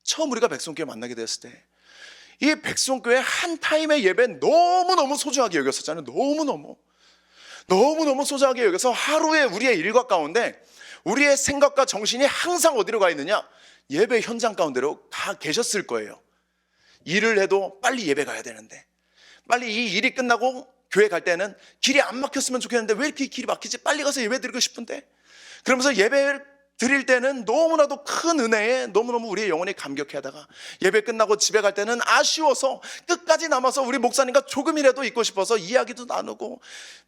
처음 우리가 백성교회 만나게 되었을 때 이 백성교회 한 타임의 예배 너무너무 소중하게 여겼었잖아요. 너무너무 소중하게 여겨서 하루에 우리의 일과 가운데 우리의 생각과 정신이 항상 어디로 가 있느냐? 예배 현장 가운데로 가 계셨을 거예요. 일을 해도 빨리 예배 가야 되는데, 빨리 이 일이 끝나고 교회 갈 때는 길이 안 막혔으면 좋겠는데 왜 이렇게 길이 막히지? 빨리 가서 예배 드리고 싶은데, 그러면서 예배를 드릴 때는 너무나도 큰 은혜에 너무너무 우리의 영혼이 감격해 하다가 예배 끝나고 집에 갈 때는 아쉬워서 끝까지 남아서 우리 목사님과 조금이라도 있고 싶어서 이야기도 나누고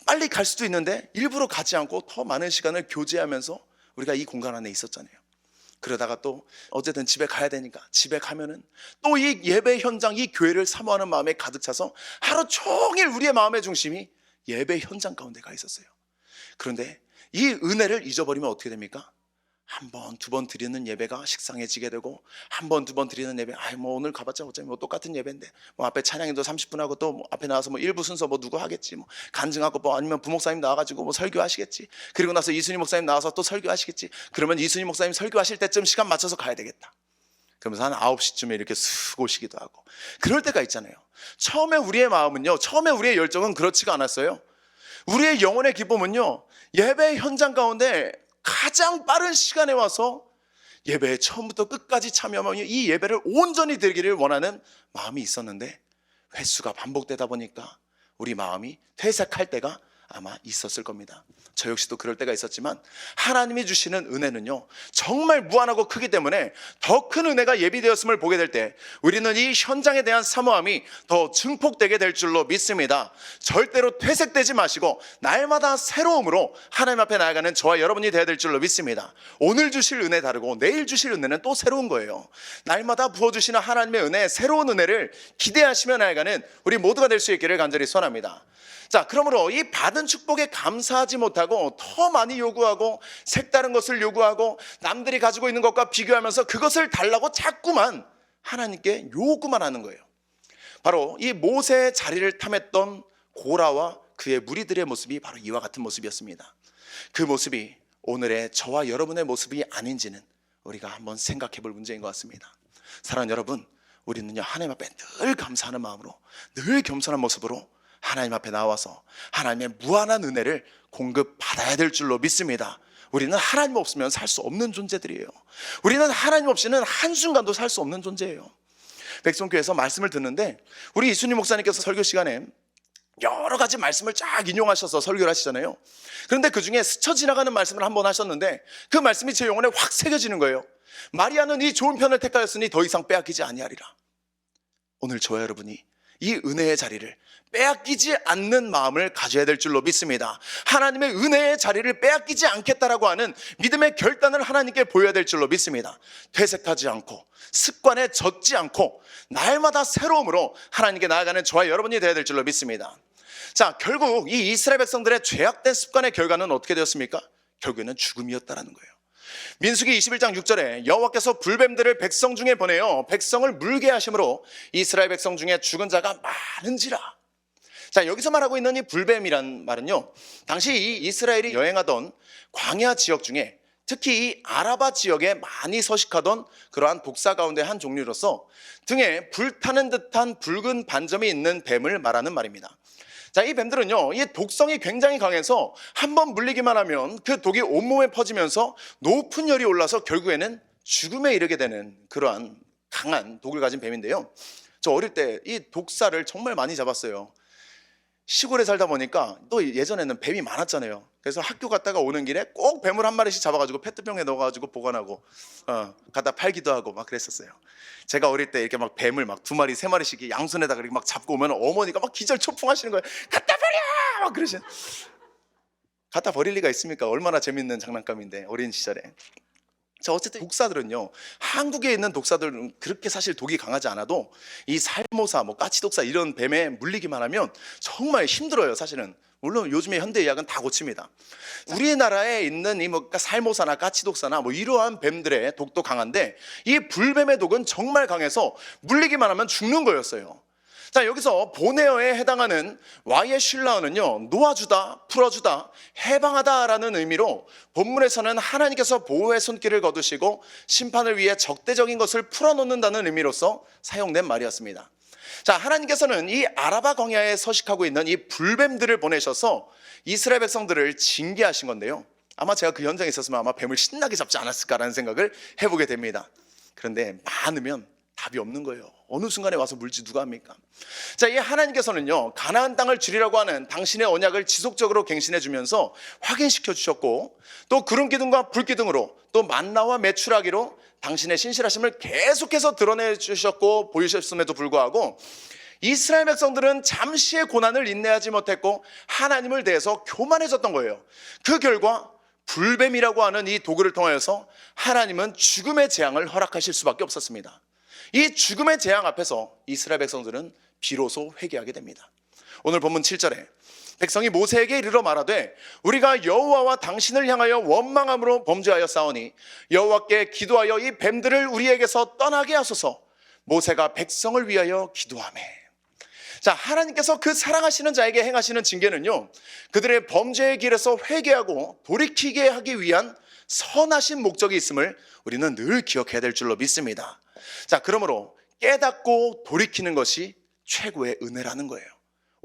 빨리 갈 수도 있는데 일부러 가지 않고 더 많은 시간을 교제하면서 우리가 이 공간 안에 있었잖아요. 그러다가 또 어쨌든 집에 가야 되니까 집에 가면은 또 이 예배 현장, 이 교회를 사모하는 마음에 가득 차서 하루 종일 우리의 마음의 중심이 예배 현장 가운데 가 있었어요. 그런데 이 은혜를 잊어버리면 어떻게 됩니까? 한 번, 두 번 드리는 예배가 식상해지게 되고, 한 번, 두 번 드리는 예배, 뭐 오늘 가봤자 어차피 뭐 똑같은 예배인데, 뭐 앞에 찬양인도 30분 하고 또 뭐 앞에 나와서 뭐 일부 순서 뭐 누구 하겠지, 뭐 간증하고 뭐 아니면 부목사님 나와가지고 뭐 설교하시겠지. 그리고 나서 이순희 목사님 나와서 또 설교하시겠지. 그러면 이순희 목사님 설교하실 때쯤 시간 맞춰서 가야 되겠다. 그러면서 한 9시쯤에 이렇게 쓱 오시기도 하고. 그럴 때가 있잖아요. 처음에 우리의 마음은요, 처음에 우리의 열정은 그렇지가 않았어요. 우리의 영혼의 기쁨은요, 예배 현장 가운데 가장 빠른 시간에 와서 예배에 처음부터 끝까지 참여하며 이 예배를 온전히 드리기를 원하는 마음이 있었는데 횟수가 반복되다 보니까 우리 마음이 퇴색할 때가 아마 있었을 겁니다. 저 역시도 그럴 때가 있었지만 하나님이 주시는 은혜는요 정말 무한하고 크기 때문에 더 큰 은혜가 예비되었음을 보게 될 때 우리는 이 현장에 대한 사모함이 더 증폭되게 될 줄로 믿습니다. 절대로 퇴색되지 마시고 날마다 새로움으로 하나님 앞에 나아가는 저와 여러분이 되어야 될 줄로 믿습니다. 오늘 주실 은혜 다르고 내일 주실 은혜는 또 새로운 거예요. 날마다 부어주시는 하나님의 은혜, 새로운 은혜를 기대하시며 나아가는 우리 모두가 될 수 있기를 간절히 소원합니다. 자, 그러므로 이 받은 축복에 감사하지 못하고 더 많이 요구하고 색다른 것을 요구하고 남들이 가지고 있는 것과 비교하면서 그것을 달라고 자꾸만 하나님께 요구만 하는 거예요. 바로 이 모세의 자리를 탐했던 고라와 그의 무리들의 모습이 바로 이와 같은 모습이었습니다. 그 모습이 오늘의 저와 여러분의 모습이 아닌지는 우리가 한번 생각해 볼 문제인 것 같습니다. 사랑하는 여러분, 우리는요 하나님 앞에 늘 감사하는 마음으로, 늘 겸손한 모습으로 하나님 앞에 나와서 하나님의 무한한 은혜를 공급받아야 될 줄로 믿습니다. 우리는 하나님 없으면 살 수 없는 존재들이에요. 우리는 하나님 없이는 한순간도 살 수 없는 존재예요. 백성교회에서 말씀을 듣는데 우리 이순희 목사님께서 설교 시간에 여러 가지 말씀을 쫙 인용하셔서 설교를 하시잖아요. 그런데 그 중에 스쳐 지나가는 말씀을 한번 하셨는데 그 말씀이 제 영혼에 확 새겨지는 거예요. 마리아는 이 좋은 편을 택하였으니 더 이상 빼앗기지 아니하리라. 오늘 저와 여러분이 이 은혜의 자리를 빼앗기지 않는 마음을 가져야 될 줄로 믿습니다. 하나님의 은혜의 자리를 빼앗기지 않겠다라고 하는 믿음의 결단을 하나님께 보여야 될 줄로 믿습니다. 퇴색하지 않고 습관에 젖지 않고 날마다 새로움으로 하나님께 나아가는 저와 여러분이 되어야 될 줄로 믿습니다. 자, 결국 이 이스라엘 백성들의 죄악된 습관의 결과는 어떻게 되었습니까? 결국에는 죽음이었다라는 거예요. 민수기 21장 6절에 여호와께서 불뱀들을 백성 중에 보내어 백성을 물게 하심으로 이스라엘 백성 중에 죽은 자가 많은지라. 자, 여기서 말하고 있는 이 불뱀이란 말은요, 당시 이 이스라엘이 여행하던 광야 지역 중에 특히 이 아라바 지역에 많이 서식하던 그러한 독사 가운데 한 종류로서 등에 불타는 듯한 붉은 반점이 있는 뱀을 말하는 말입니다. 자, 이 뱀들은요, 이 독성이 굉장히 강해서 한번 물리기만 하면 그 독이 온몸에 퍼지면서 높은 열이 올라서 결국에는 죽음에 이르게 되는 그러한 강한 독을 가진 뱀인데요. 저 어릴 때 이 독사를 정말 많이 잡았어요. 시골에 살다 보니까 또 예전에는 뱀이 많았잖아요. 그래서 학교 갔다가 오는 길에 꼭 뱀을 한 마리씩 잡아가지고 페트병에 넣어가지고 보관하고 갖다 팔기도 하고 막 그랬었어요. 제가 어릴 때 이렇게 막 뱀을 막 2마리 3마리씩 양손에다가 이렇게 막 잡고 오면 어머니가 막 기절초풍하시는 거예요. 갖다 버려! 막 그러신. 갖다 버릴 리가 있습니까? 얼마나 재밌는 장난감인데, 어린 시절에. 자, 어쨌든 독사들은요, 한국에 있는 독사들은 그렇게 사실 독이 강하지 않아도 이 살모사, 뭐 까치독사 이런 뱀에 물리기만 하면 정말 힘들어요, 사실은. 물론 요즘에 현대의학은 다 고칩니다. 우리나라에 있는 이 뭐 살모사나 까치독사나 뭐 이러한 뱀들의 독도 강한데 이 불뱀의 독은 정말 강해서 물리기만 하면 죽는 거였어요. 자, 여기서 보네어에 해당하는 와이의 슐라어는요, 놓아주다, 풀어주다, 해방하다라는 의미로 본문에서는 하나님께서 보호의 손길을 거두시고 심판을 위해 적대적인 것을 풀어놓는다는 의미로서 사용된 말이었습니다. 자, 하나님께서는 이 아라바 광야에 서식하고 있는 이 불뱀들을 보내셔서 이스라엘 백성들을 징계하신 건데요, 아마 제가 그 현장에 있었으면 아마 뱀을 신나게 잡지 않았을까라는 생각을 해보게 됩니다. 그런데 많으면 답이 없는 거예요. 어느 순간에 와서 물지 누가 합니까? 자, 이 하나님께서는요, 가나안 땅을 주리라고 하는 당신의 언약을 지속적으로 갱신해 주면서 확인시켜 주셨고, 또 구름 기둥과 불 기둥으로, 또 만나와 메추라기로 당신의 신실하심을 계속해서 드러내 주셨고 보이셨음에도 불구하고 이스라엘 백성들은 잠시의 고난을 인내하지 못했고 하나님을 대해서 교만해졌던 거예요. 그 결과 불뱀이라고 하는 이 도구를 통하여서 하나님은 죽음의 재앙을 허락하실 수밖에 없었습니다. 이 죽음의 재앙 앞에서 이스라엘 백성들은 비로소 회개하게 됩니다. 오늘 본문 7절에 백성이 모세에게 이르러 말하되 우리가 여호와와 당신을 향하여 원망함으로 범죄하여 싸우니 여호와께 기도하여 이 뱀들을 우리에게서 떠나게 하소서. 모세가 백성을 위하여 기도하매. 자, 하나님께서 그 사랑하시는 자에게 행하시는 징계는요, 그들의 범죄의 길에서 회개하고 돌이키게 하기 위한 선하신 목적이 있음을 우리는 늘 기억해야 될 줄로 믿습니다. 자, 그러므로 깨닫고 돌이키는 것이 최고의 은혜라는 거예요.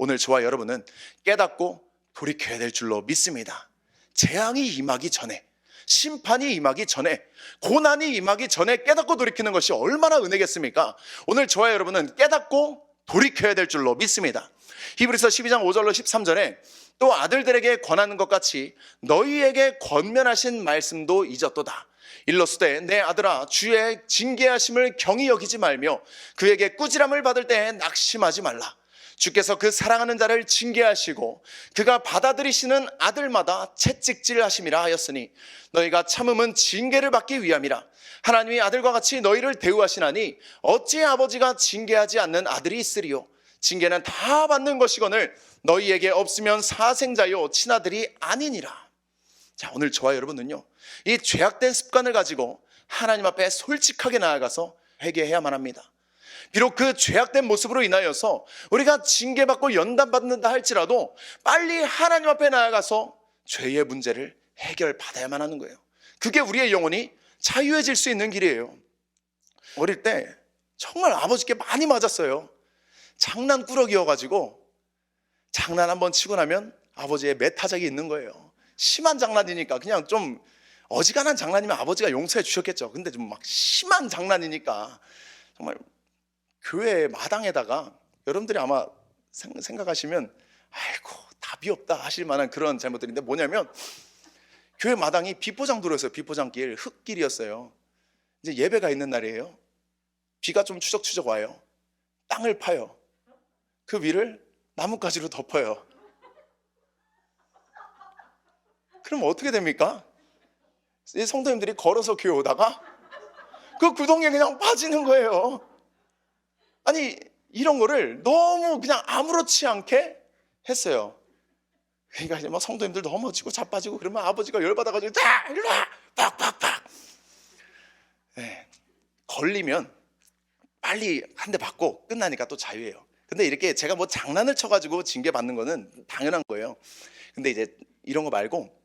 오늘 저와 여러분은 깨닫고 돌이켜야 될 줄로 믿습니다. 재앙이 임하기 전에, 심판이 임하기 전에, 고난이 임하기 전에 깨닫고 돌이키는 것이 얼마나 은혜겠습니까? 오늘 저와 여러분은 깨닫고 돌이켜야 될 줄로 믿습니다. 히브리서 12장 5절로 13절에 또 아들들에게 권하는 것 같이 너희에게 권면하신 말씀도 잊었도다. 일러스되 내 아들아 주의 징계하심을 경히 여기지 말며 그에게 꾸지람을 받을 때에 낙심하지 말라. 주께서 그 사랑하는 자를 징계하시고 그가 받아들이시는 아들마다 채찍질 하심이라 하였으니 너희가 참음은 징계를 받기 위함이라. 하나님이 아들과 같이 너희를 대우하시나니 어찌 아버지가 징계하지 않는 아들이 있으리요. 징계는 다 받는 것이거늘 너희에게 없으면 사생자요 친아들이 아니니라. 자, 오늘 저와 여러분은요, 이 죄악된 습관을 가지고 하나님 앞에 솔직하게 나아가서 회개해야만 합니다. 비록 그 죄악된 모습으로 인하여서 우리가 징계받고 연단받는다 할지라도 빨리 하나님 앞에 나아가서 죄의 문제를 해결받아야만 하는 거예요. 그게 우리의 영혼이 자유해질 수 있는 길이에요. 어릴 때 정말 아버지께 많이 맞았어요. 장난꾸러기여가지고 장난 한번 치고 나면 아버지의 매타작이 있는 거예요. 심한 장난이니까 그냥 좀 어지간한 장난이면 아버지가 용서해 주셨겠죠. 근데 좀 막 심한 장난이니까 정말 교회 마당에다가, 여러분들이 아마 생각하시면 아이고 답이 없다 하실 만한 그런 잘못들인데 뭐냐면, 교회 마당이 비포장 도로였어요. 비포장길, 흙길이었어요. 이제 예배가 있는 날이에요. 비가 좀 추적추적 와요. 땅을 파요. 그 위를 나뭇가지로 덮어요. 그럼 어떻게 됩니까? 이 성도님들이 걸어서 교회 오다가 그 구덩이에 그냥 빠지는 거예요. 아니, 이런 거를 너무 그냥 아무렇지 않게 했어요. 그러니까 이제 막 성도님들 넘어지고 자빠지고 그러면 아버지가 열받아가지고 자, 일로 와! 팍팍팍! 네, 걸리면 빨리 한 대 맞고 끝나니까 또 자유예요. 근데 이렇게 제가 뭐 장난을 쳐가지고 징계 받는 거는 당연한 거예요. 근데 이제 이런 거 말고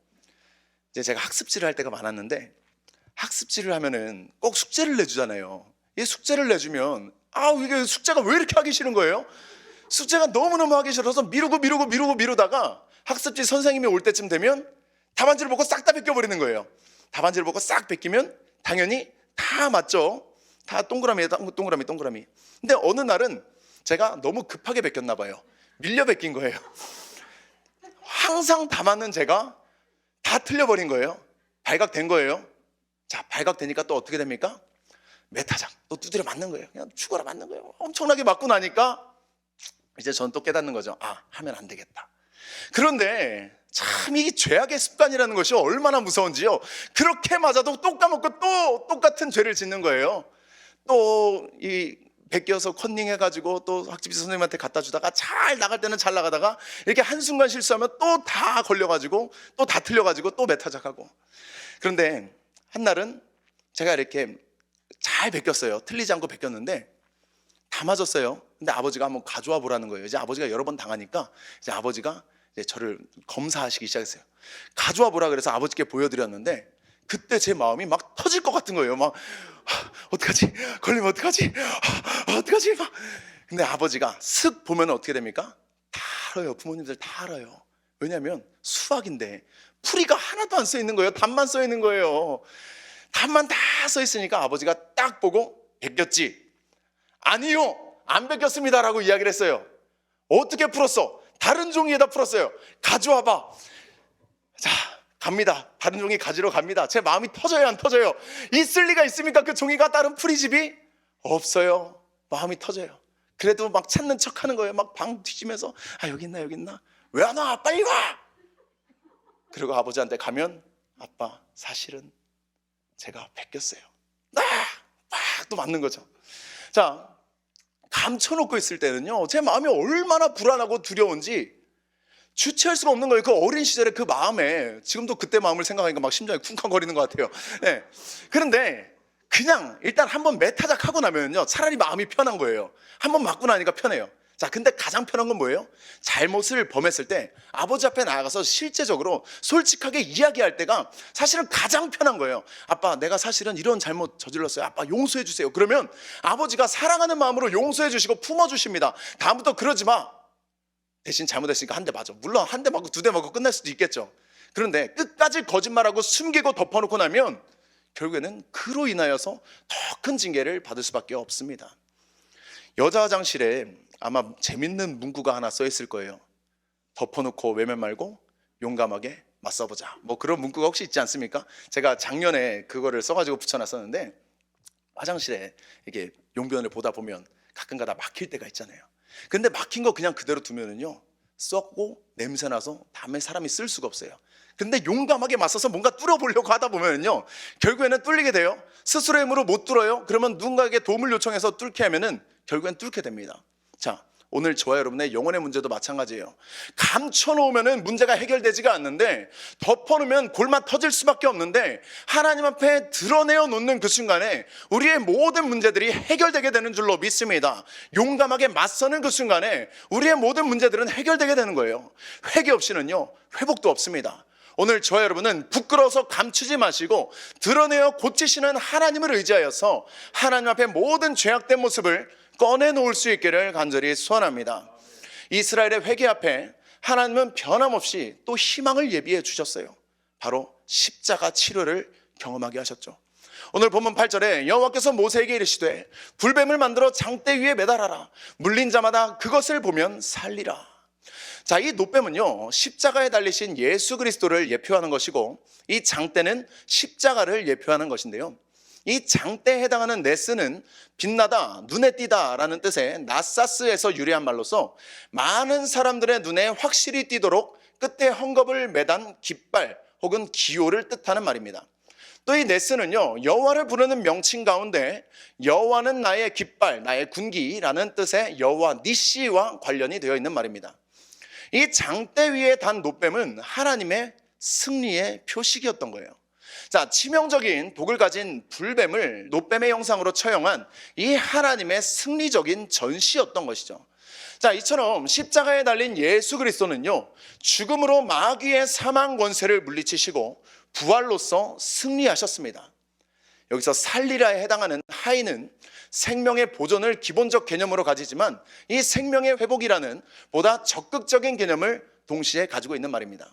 이제 제가 학습지를 할 때가 많았는데, 학습지를 하면은 꼭 숙제를 내주잖아요. 이 숙제를 내주면 이게 숙제가 왜 이렇게 하기 싫은 거예요? 숙제가 너무너무 하기 싫어서 미루다가 학습지 선생님이 올 때쯤 되면 답안지를 보고 싹 다 베껴버리는 거예요. 답안지를 보고 싹 베끼면 당연히 다 맞죠. 다 동그라미에 동그라미. 근데 어느 날은 제가 너무 급하게 베꼈나 봐요. 밀려 베낀 거예요. 항상 다 맞는 제가 다 틀려버린 거예요. 발각된 거예요. 자, 발각되니까 또 어떻게 됩니까? 메타작 또 두드려 맞는 거예요. 그냥 죽어라 맞는 거예요. 엄청나게 맞고 나니까 이제 전 또 깨닫는 거죠. 하면 안 되겠다. 그런데 참 이 죄악의 습관이라는 것이 얼마나 무서운지요. 그렇게 맞아도 또 까먹고 또 똑같은 죄를 짓는 거예요. 또 이 베껴서 컨닝해가지고 또 학습지 선생님한테 갖다 주다가 잘 나갈 때는 잘 나가다가 이렇게 한순간 실수하면 또 다 걸려가지고 또 다 틀려가지고 또 메타작하고. 그런데 한날은 제가 이렇게 잘 베꼈어요. 틀리지 않고 베꼈는데 다 맞았어요. 근데 아버지가 한번 가져와 보라는 거예요. 이제 아버지가 여러 번 당하니까 이제 아버지가 이제 저를 검사하시기 시작했어요. 가져와 보라 그래서 아버지께 보여드렸는데 그때 제 마음이 막 터질 것 같은 거예요. 막 어떡하지? 걸리면 어떡하지? 어떡하지? 막. 근데 아버지가 슥 보면 어떻게 됩니까? 다 알아요. 부모님들 다 알아요. 왜냐하면 수학인데 풀이가 하나도 안 써 있는 거예요. 답만 써 있는 거예요. 답만 다 써 있으니까 아버지가 딱 보고 베꼈지? 아니요, 안 베꼈습니다라고 이야기를 했어요. 어떻게 풀었어? 다른 종이에다 풀었어요. 가져와 봐. 자, 갑니다. 다른 종이 가지러 갑니다. 제 마음이 터져요, 안 터져요? 있을 리가 있습니까? 그 종이가 다른 풀이집이 없어요. 마음이 터져요. 그래도 막 찾는 척 하는 거예요. 막 방 뒤지면서 여기 있나? 왜 안 와? 빨리 와! 그리고 아버지한테 가면 아빠, 사실은 제가 베꼈어요. 막 또 맞는 거죠. 자, 감춰놓고 있을 때는요, 제 마음이 얼마나 불안하고 두려운지 주체할 수가 없는 거예요. 그 어린 시절의 그 마음에 지금도 그때 마음을 생각하니까 막 심장이 쿵쾅거리는 것 같아요. 네. 그런데 그냥 일단 한번 메타작 하고 나면요 차라리 마음이 편한 거예요. 한번 맞고 나니까 편해요. 자, 근데 가장 편한 건 뭐예요? 잘못을 범했을 때 아버지 앞에 나아가서 실제적으로 솔직하게 이야기할 때가 사실은 가장 편한 거예요. 아빠, 내가 사실은 이런 잘못 저질렀어요. 아빠, 용서해 주세요. 그러면 아버지가 사랑하는 마음으로 용서해 주시고 품어주십니다. 다음부터 그러지 마. 대신 잘못했으니까 한 대 맞아. 물론 한 대 맞고 두 대 맞고 끝날 수도 있겠죠. 그런데 끝까지 거짓말하고 숨기고 덮어놓고 나면 결국에는 그로 인하여서 더 큰 징계를 받을 수밖에 없습니다. 여자 화장실에 아마 재밌는 문구가 하나 써 있을 거예요. 덮어놓고 외면 말고 용감하게 맞서보자. 뭐 그런 문구가 혹시 있지 않습니까? 제가 작년에 그거를 써가지고 붙여놨었는데, 화장실에 이게 용변을 보다 보면 가끔가다 막힐 때가 있잖아요. 근데 막힌 거 그냥 그대로 두면은요 썩고 냄새나서 다음에 사람이 쓸 수가 없어요. 근데 용감하게 맞서서 뭔가 뚫어보려고 하다 보면은요 결국에는 뚫리게 돼요. 스스로의 힘으로 못 뚫어요. 그러면 누군가에게 도움을 요청해서 뚫게 하면은 결국엔 뚫게 됩니다. 자, 오늘 저와 여러분의 영혼의 문제도 마찬가지예요. 감춰놓으면 문제가 해결되지가 않는데, 덮어놓으면 골마 터질 수밖에 없는데, 하나님 앞에 드러내어 놓는 그 순간에 우리의 모든 문제들이 해결되게 되는 줄로 믿습니다. 용감하게 맞서는 그 순간에 우리의 모든 문제들은 해결되게 되는 거예요. 회개 없이는요 회복도 없습니다. 오늘 저와 여러분은 부끄러워서 감추지 마시고 드러내어 고치시는 하나님을 의지하여서 하나님 앞에 모든 죄악된 모습을 꺼내놓을 수 있기를 간절히 소원합니다. 이스라엘의 회개 앞에 하나님은 변함없이 또 희망을 예비해 주셨어요. 바로 십자가 치료를 경험하게 하셨죠. 오늘 본문 8절에 여호와께서 모세에게 이르시되 불뱀을 만들어 장대 위에 매달아라. 물린 자마다 그것을 보면 살리라. 자, 이 노뱀은요 십자가에 달리신 예수 그리스도를 예표하는 것이고, 이 장대는 십자가를 예표하는 것인데요, 이 장대에 해당하는 네스는 빛나다, 눈에 띄다 라는 뜻의 나사스에서 유래한 말로서 많은 사람들의 눈에 확실히 띄도록 끝에 헝겊을 매단 깃발 혹은 기호를 뜻하는 말입니다. 또 이 네스는요, 여호와를 부르는 명칭 가운데 여호와는 나의 깃발, 나의 군기라는 뜻의 여호와 니시와 관련이 되어 있는 말입니다. 이 장대 위에 단 노뱀은 하나님의 승리의 표식이었던 거예요. 자, 치명적인 독을 가진 불뱀을 노뱀의 형상으로 처형한 이 하나님의 승리적인 전시였던 것이죠. 자, 이처럼 십자가에 달린 예수 그리스도는요, 죽음으로 마귀의 사망 권세를 물리치시고 부활로서 승리하셨습니다. 여기서 살리라에 해당하는 하이는 생명의 보존을 기본적 개념으로 가지지만 이 생명의 회복이라는 보다 적극적인 개념을 동시에 가지고 있는 말입니다.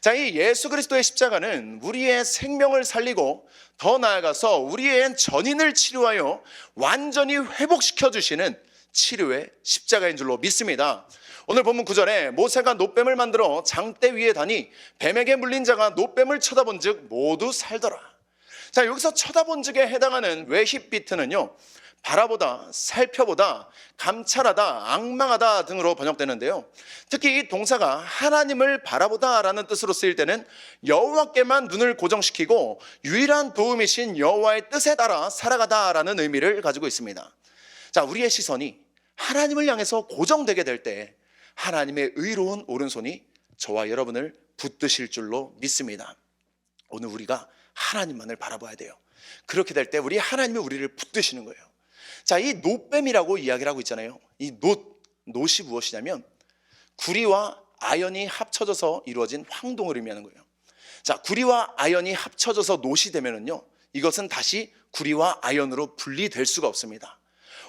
자, 이 예수 그리스도의 십자가는 우리의 생명을 살리고 더 나아가서 우리의 전인을 치료하여 완전히 회복시켜 주시는 치료의 십자가인 줄로 믿습니다. 오늘 본문 9절에 모세가 노뱀을 만들어 장대 위에 다니 뱀에게 물린 자가 노뱀을 쳐다본 즉 모두 살더라. 자, 여기서 쳐다본 즉에 해당하는 외힙비트는요, 바라보다, 살펴보다, 감찰하다, 앙망하다 등으로 번역되는데요, 특히 이 동사가 하나님을 바라보다 라는 뜻으로 쓰일 때는 여호와께만 눈을 고정시키고 유일한 도움이신 여호와의 뜻에 따라 살아가다 라는 의미를 가지고 있습니다. 자, 우리의 시선이 하나님을 향해서 고정되게 될 때 하나님의 의로운 오른손이 저와 여러분을 붙드실 줄로 믿습니다. 오늘 우리가 하나님만을 바라봐야 돼요. 그렇게 될 때 우리 하나님이 우리를 붙드시는 거예요. 자, 이 노뱀이라고 이야기를 하고 있잖아요. 이 놋이 무엇이냐면 구리와 아연이 합쳐져서 이루어진 황동을 의미하는 거예요. 자, 구리와 아연이 합쳐져서 놋이 되면은요, 이것은 다시 구리와 아연으로 분리될 수가 없습니다.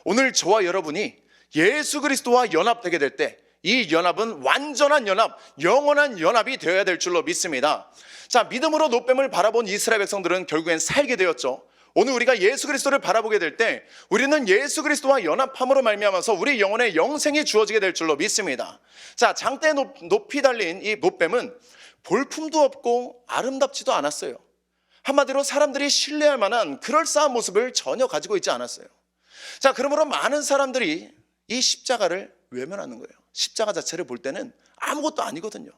오늘 저와 여러분이 예수 그리스도와 연합되게 될 때 이 연합은 완전한 연합, 영원한 연합이 되어야 될 줄로 믿습니다. 자, 믿음으로 노뱀을 바라본 이스라엘 백성들은 결국엔 살게 되었죠. 오늘 우리가 예수 그리스도를 바라보게 될 때 우리는 예수 그리스도와 연합함으로 말미암아서 우리 영혼의 영생이 주어지게 될 줄로 믿습니다. 자, 장대에 높이 달린 이 노뱀은 볼품도 없고 아름답지도 않았어요. 한마디로 사람들이 신뢰할 만한 그럴싸한 모습을 전혀 가지고 있지 않았어요. 자, 그러므로 많은 사람들이 이 십자가를 외면하는 거예요. 십자가 자체를 볼 때는 아무것도 아니거든요.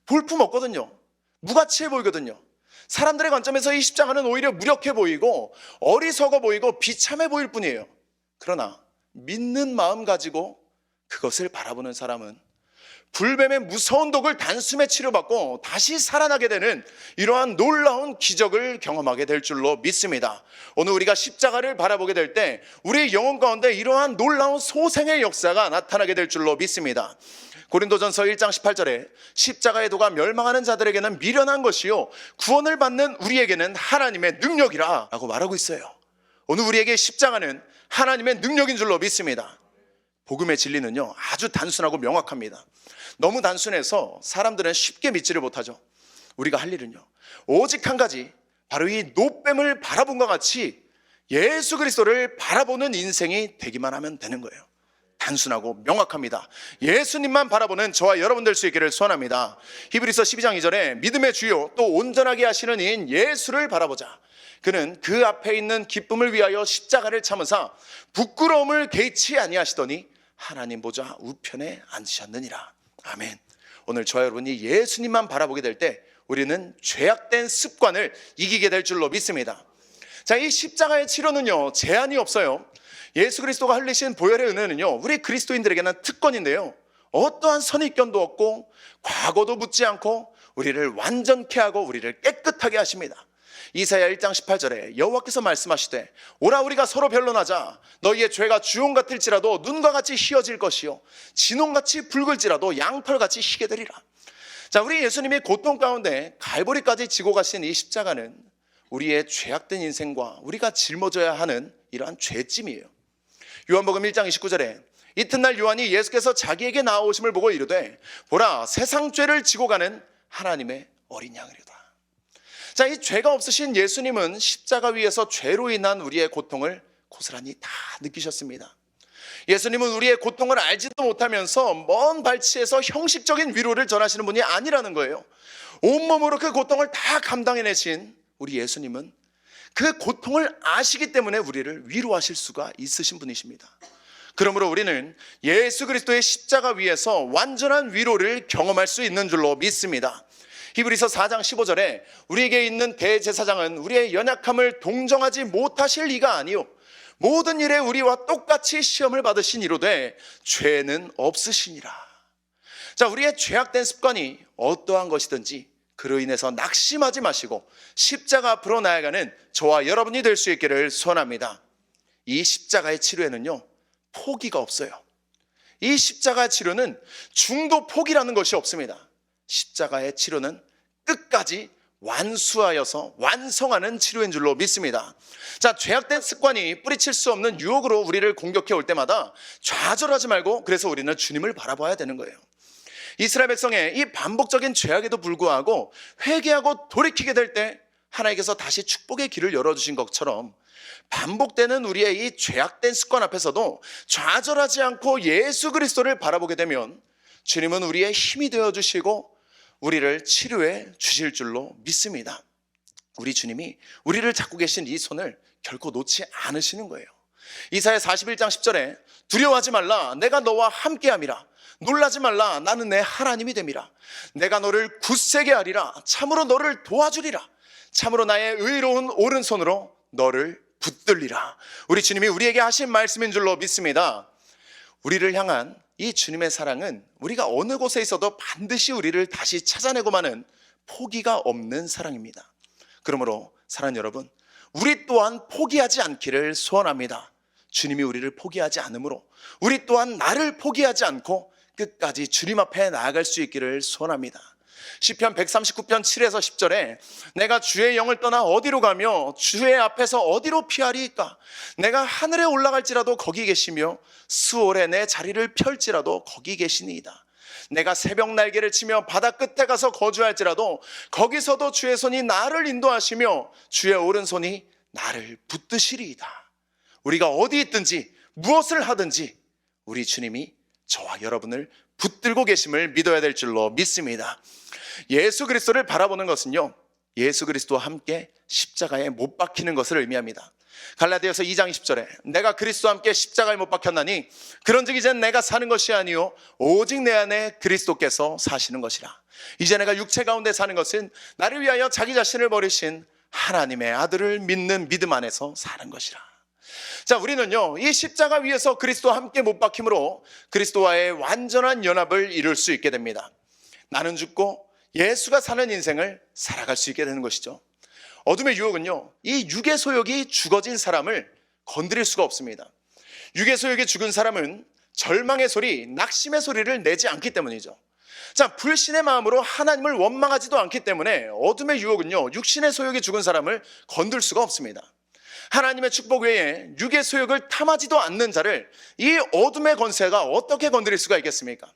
볼품 없거든요. 무가치해 보이거든요. 사람들의 관점에서 이 십자가는 오히려 무력해 보이고 어리석어 보이고 비참해 보일 뿐이에요. 그러나 믿는 마음 가지고 그것을 바라보는 사람은 불뱀의 무서운 독을 단숨에 치료받고 다시 살아나게 되는 이러한 놀라운 기적을 경험하게 될 줄로 믿습니다. 오늘 우리가 십자가를 바라보게 될 때 우리의 영혼 가운데 이러한 놀라운 소생의 역사가 나타나게 될 줄로 믿습니다. 고린도전서 1장 18절에 십자가의 도가 멸망하는 자들에게는 미련한 것이요 구원을 받는 우리에게는 하나님의 능력이라 라고 말하고 있어요. 오늘 우리에게 십자가는 하나님의 능력인 줄로 믿습니다. 복음의 진리는요, 아주 단순하고 명확합니다. 너무 단순해서 사람들은 쉽게 믿지를 못하죠. 우리가 할 일은요, 오직 한 가지, 바로 이 노뱀을 바라본 것 같이 예수 그리스도를 바라보는 인생이 되기만 하면 되는 거예요. 단순하고 명확합니다. 예수님만 바라보는 저와 여러분 될 수 있기를 소원합니다. 히브리서 12장 2절에 믿음의 주요 또 온전하게 하시는 이인 예수를 바라보자. 그는 그 앞에 있는 기쁨을 위하여 십자가를 참으사 부끄러움을 개의치 아니하시더니 하나님 보좌 우편에 앉으셨느니라. 아멘. 오늘 저와 여러분이 예수님만 바라보게 될 때 우리는 죄악된 습관을 이기게 될 줄로 믿습니다. 자, 이 십자가의 치료는요, 제한이 없어요. 예수 그리스도가 흘리신 보혈의 은혜는요, 우리 그리스도인들에게는 특권인데요, 어떠한 선입견도 없고 과거도 묻지 않고 우리를 완전케 하고 우리를 깨끗하게 하십니다. 이사야 1장 18절에 여호와께서 말씀하시되 오라 우리가 서로 변론하자. 너희의 죄가 주홍 같을지라도 눈과 같이 희어질 것이요 진홍같이 붉을지라도 양털같이 희게 되리라. 자, 우리 예수님이 고통 가운데 갈보리까지 지고 가신 이 십자가는 우리의 죄악된 인생과 우리가 짊어져야 하는 이러한 죄짐이에요. 요한복음 1장 29절에 이튿날 요한이 예수께서 자기에게 나아오심을 보고 이르되 보라 세상 죄를 지고 가는 하나님의 어린 양이로다. 자, 이 죄가 없으신 예수님은 십자가 위에서 죄로 인한 우리의 고통을 고스란히 다 느끼셨습니다. 예수님은 우리의 고통을 알지도 못하면서 먼 발치에서 형식적인 위로를 전하시는 분이 아니라는 거예요. 온몸으로 그 고통을 다 감당해내신 우리 예수님은 그 고통을 아시기 때문에 우리를 위로하실 수가 있으신 분이십니다. 그러므로 우리는 예수 그리스도의 십자가 위에서 완전한 위로를 경험할 수 있는 줄로 믿습니다. 히브리서 4장 15절에 우리에게 있는 대제사장은 우리의 연약함을 동정하지 못하실 이가 아니요 모든 일에 우리와 똑같이 시험을 받으신 이로되 죄는 없으시니라. 자, 우리의 죄악된 습관이 어떠한 것이든지 그로 인해서 낙심하지 마시고 십자가 앞으로 나아가는 저와 여러분이 될 수 있기를 소원합니다. 이 십자가의 치료에는요, 포기가 없어요. 이 십자가의 치료는 중도 포기라는 것이 없습니다. 십자가의 치료는 끝까지 완수하여서 완성하는 치료인 줄로 믿습니다. 자, 죄악된 습관이 뿌리칠 수 없는 유혹으로 우리를 공격해 올 때마다 좌절하지 말고 그래서 우리는 주님을 바라봐야 되는 거예요. 이스라엘 백성의 이 반복적인 죄악에도 불구하고 회개하고 돌이키게 될 때 하나님께서 다시 축복의 길을 열어주신 것처럼 반복되는 우리의 이 죄악된 습관 앞에서도 좌절하지 않고 예수 그리스도를 바라보게 되면 주님은 우리의 힘이 되어주시고 우리를 치료해 주실 줄로 믿습니다. 우리 주님이 우리를 잡고 계신 이 손을 결코 놓지 않으시는 거예요. 이사야 41장 10절에 두려워하지 말라 내가 너와 함께함이라 놀라지 말라 나는 내 하나님이 됨이라 내가 너를 굳세게 하리라 참으로 너를 도와주리라 참으로 나의 의로운 오른손으로 너를 붙들리라. 우리 주님이 우리에게 하신 말씀인 줄로 믿습니다. 우리를 향한 이 주님의 사랑은 우리가 어느 곳에 있어도 반드시 우리를 다시 찾아내고마는 포기가 없는 사랑입니다. 그러므로 사랑하는 여러분, 우리 또한 포기하지 않기를 소원합니다. 주님이 우리를 포기하지 않으므로 우리 또한 나를 포기하지 않고 끝까지 주님 앞에 나아갈 수 있기를 소원합니다. 시편 139편 7에서 10절에 내가 주의 영을 떠나 어디로 가며 주의 앞에서 어디로 피하리이까 내가 하늘에 올라갈지라도 거기 계시며 수월에 내 자리를 펼지라도 거기 계시니이다. 내가 새벽 날개를 치며 바다 끝에 가서 거주할지라도 거기서도 주의 손이 나를 인도하시며 주의 오른손이 나를 붙드시리이다. 우리가 어디 있든지 무엇을 하든지 우리 주님이 저와 여러분을 붙들고 계심을 믿어야 될 줄로 믿습니다. 예수 그리스도를 바라보는 것은요, 예수 그리스도와 함께 십자가에 못 박히는 것을 의미합니다. 갈라디아서 2장 20절에 내가 그리스도와 함께 십자가에 못 박혔나니 그런즉 이젠 내가 사는 것이 아니요 오직 내 안에 그리스도께서 사시는 것이라. 이제 내가 육체 가운데 사는 것은 나를 위하여 자기 자신을 버리신 하나님의 아들을 믿는 믿음 안에서 사는 것이라. 자, 우리는요 이 십자가 위에서 그리스도와 함께 못 박힘으로 그리스도와의 완전한 연합을 이룰 수 있게 됩니다. 나는 죽고 예수가 사는 인생을 살아갈 수 있게 되는 것이죠. 어둠의 유혹은요 이 육의 소욕이 죽어진 사람을 건드릴 수가 없습니다. 육의 소욕이 죽은 사람은 절망의 소리, 낙심의 소리를 내지 않기 때문이죠. 자, 불신의 마음으로 하나님을 원망하지도 않기 때문에 어둠의 유혹은요 육신의 소욕이 죽은 사람을 건들 수가 없습니다. 하나님의 축복 외에 육의 소욕을 탐하지도 않는 자를 이 어둠의 권세가 어떻게 건드릴 수가 있겠습니까?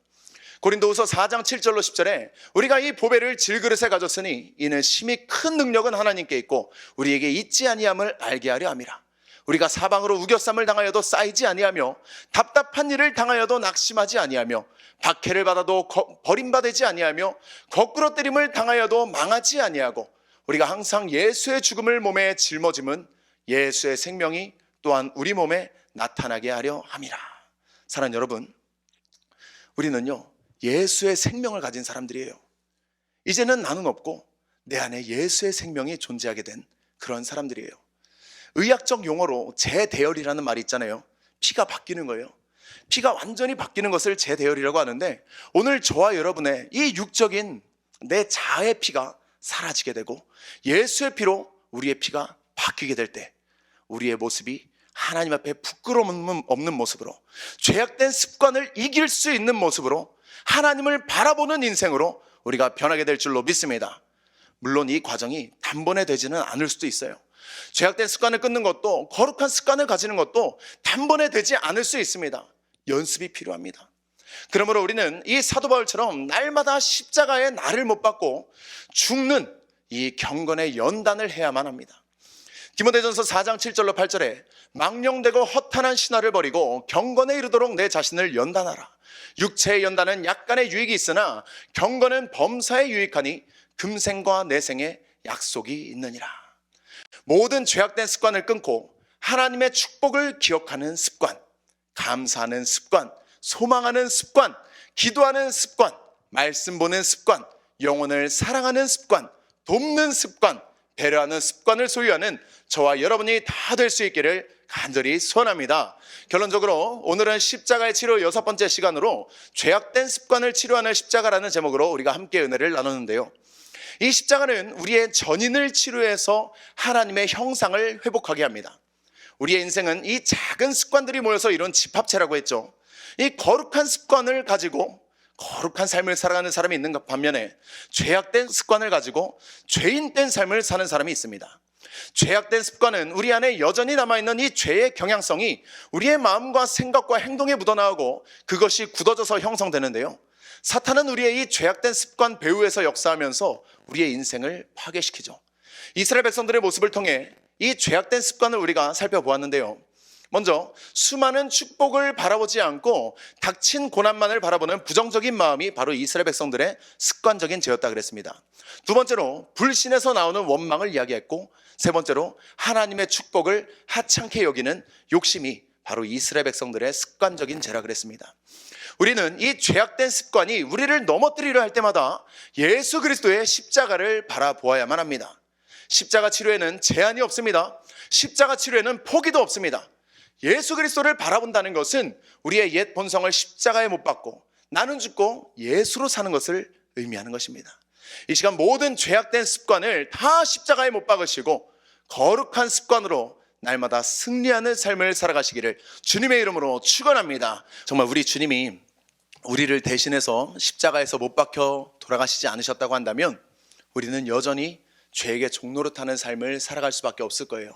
고린도후서 4장 7절로 10절에 우리가 이 보배를 질그릇에 가졌으니 이는 심히 큰 능력은 하나님께 있고 우리에게 있지 아니함을 알게 하려 함이라. 우리가 사방으로 우겨쌈을 당하여도 쌓이지 아니하며 답답한 일을 당하여도 낙심하지 아니하며 박해를 받아도 버림받지 아니하며 거꾸로 때림을 당하여도 망하지 아니하고 우리가 항상 예수의 죽음을 몸에 짊어짐은 예수의 생명이 또한 우리 몸에 나타나게 하려 함이라. 사랑하는 여러분, 우리는요 예수의 생명을 가진 사람들이에요. 이제는 나는 없고 내 안에 예수의 생명이 존재하게 된 그런 사람들이에요. 의학적 용어로 재대열이라는 말이 있잖아요. 피가 바뀌는 거예요. 피가 완전히 바뀌는 것을 재대열이라고 하는데 오늘 저와 여러분의 이 육적인 내 자아의 피가 사라지게 되고 예수의 피로 우리의 피가 바뀌게 될 때 우리의 모습이 하나님 앞에 부끄러움 없는 모습으로 죄악된 습관을 이길 수 있는 모습으로 하나님을 바라보는 인생으로 우리가 변하게 될 줄로 믿습니다. 물론 이 과정이 단번에 되지는 않을 수도 있어요. 죄악된 습관을 끊는 것도 거룩한 습관을 가지는 것도 단번에 되지 않을 수 있습니다. 연습이 필요합니다. 그러므로 우리는 이 사도 바울처럼 날마다 십자가에 나를 못 박고 죽는 이 경건의 연단을 해야만 합니다. 디모데전서 4장 7절로 8절에 망령되고 허탄한 신화를 버리고 경건에 이르도록 내 자신을 연단하라. 육체의 연단은 약간의 유익이 있으나 경건은 범사에 유익하니 금생과 내생에 약속이 있느니라. 모든 죄악된 습관을 끊고 하나님의 축복을 기억하는 습관, 감사하는 습관, 소망하는 습관, 기도하는 습관, 말씀 보는 습관, 영혼을 사랑하는 습관, 돕는 습관, 배려하는 습관을 소유하는 저와 여러분이 다 될 수 있기를 간절히 소원합니다. 결론적으로 오늘은 십자가의 치료 6번째 시간으로 죄악된 습관을 치료하는 십자가라는 제목으로 우리가 함께 은혜를 나누는데요. 이 십자가는 우리의 전인을 치료해서 하나님의 형상을 회복하게 합니다. 우리의 인생은 이 작은 습관들이 모여서 이룬 집합체라고 했죠. 이 거룩한 습관을 가지고 거룩한 삶을 살아가는 사람이 있는 반면에 죄악된 습관을 가지고 죄인된 삶을 사는 사람이 있습니다. 죄악된 습관은 우리 안에 여전히 남아있는 이 죄의 경향성이 우리의 마음과 생각과 행동에 묻어나오고 그것이 굳어져서 형성되는데요. 사탄은 우리의 이 죄악된 습관 배후에서 역사하면서 우리의 인생을 파괴시키죠. 이스라엘 백성들의 모습을 통해 이 죄악된 습관을 우리가 살펴보았는데요. 먼저 수많은 축복을 바라보지 않고 닥친 고난만을 바라보는 부정적인 마음이 바로 이스라엘 백성들의 습관적인 죄였다 그랬습니다. 두 번째로 불신에서 나오는 원망을 이야기했고, 세 번째로 하나님의 축복을 하찮게 여기는 욕심이 바로 이스라엘 백성들의 습관적인 죄라 그랬습니다. 우리는 이 죄악된 습관이 우리를 넘어뜨리려 할 때마다 예수 그리스도의 십자가를 바라보아야만 합니다. 십자가 치료에는 제한이 없습니다. 십자가 치료에는 포기도 없습니다. 예수 그리스도를 바라본다는 것은 우리의 옛 본성을 십자가에 못 박고 나는 죽고 예수로 사는 것을 의미하는 것입니다. 이 시간 모든 죄악된 습관을 다 십자가에 못 박으시고 거룩한 습관으로 날마다 승리하는 삶을 살아가시기를 주님의 이름으로 축원합니다. 정말 우리 주님이 우리를 대신해서 십자가에서 못 박혀 돌아가시지 않으셨다고 한다면 우리는 여전히 죄에게 종노릇하는 삶을 살아갈 수밖에 없을 거예요.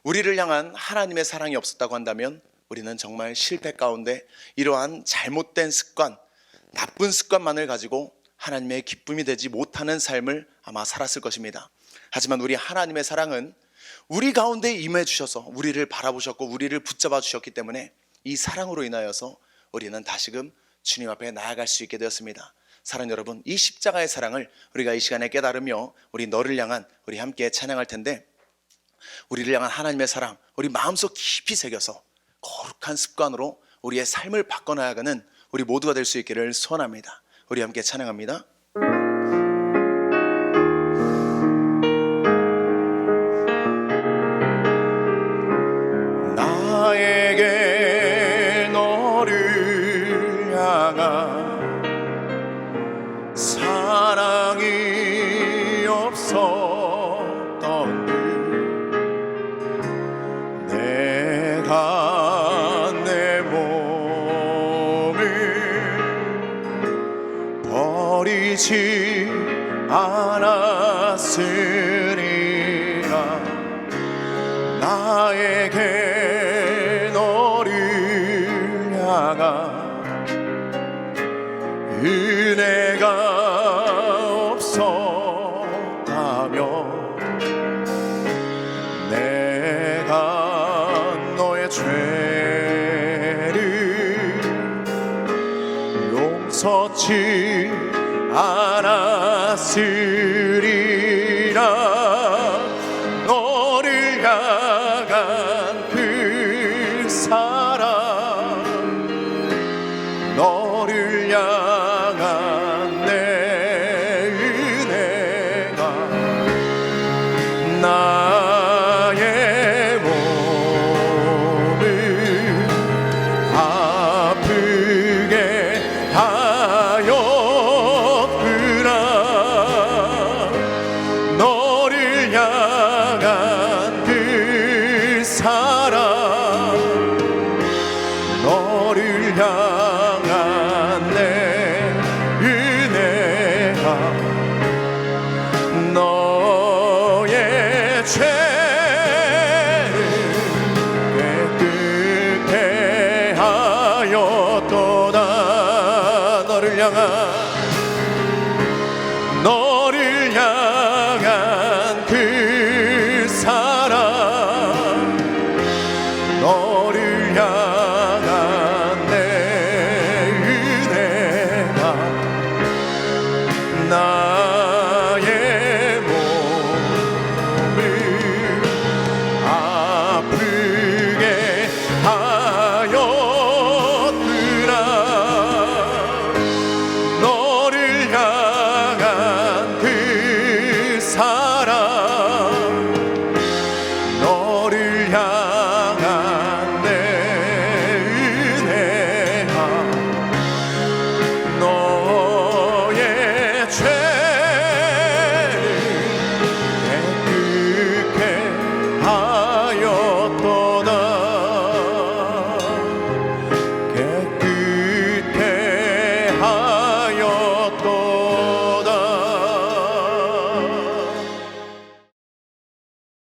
우리를 향한 하나님의 사랑이 없었다고 한다면 우리는 정말 실패 가운데 이러한 잘못된 습관, 나쁜 습관만을 가지고 하나님의 기쁨이 되지 못하는 삶을 아마 살았을 것입니다. 하지만 우리 하나님의 사랑은 우리 가운데 임해 주셔서 우리를 바라보셨고 우리를 붙잡아 주셨기 때문에 이 사랑으로 인하여서 우리는 다시금 주님 앞에 나아갈 수 있게 되었습니다. 사랑 여러분, 이 십자가의 사랑을 우리가 이 시간에 깨달으며 우리 너를 향한 우리 함께 찬양할 텐데, 우리를 향한 하나님의 사랑 우리 마음속 깊이 새겨서 거룩한 습관으로 우리의 삶을 바꿔나가는 우리 모두가 될 수 있기를 소원합니다. 우리 함께 찬양합니다. 나에게 너를 향한 사랑이 없었던 내가 내 몸을 버리지 않았으리라. 나에게 너를 향한 은혜가 없었다면 내가 너의 죄를 용서치 않았으리라. 너를 향한 그 사랑, 너를 향한 내 은혜가 나의 몸을 아프게 하였구나. 죄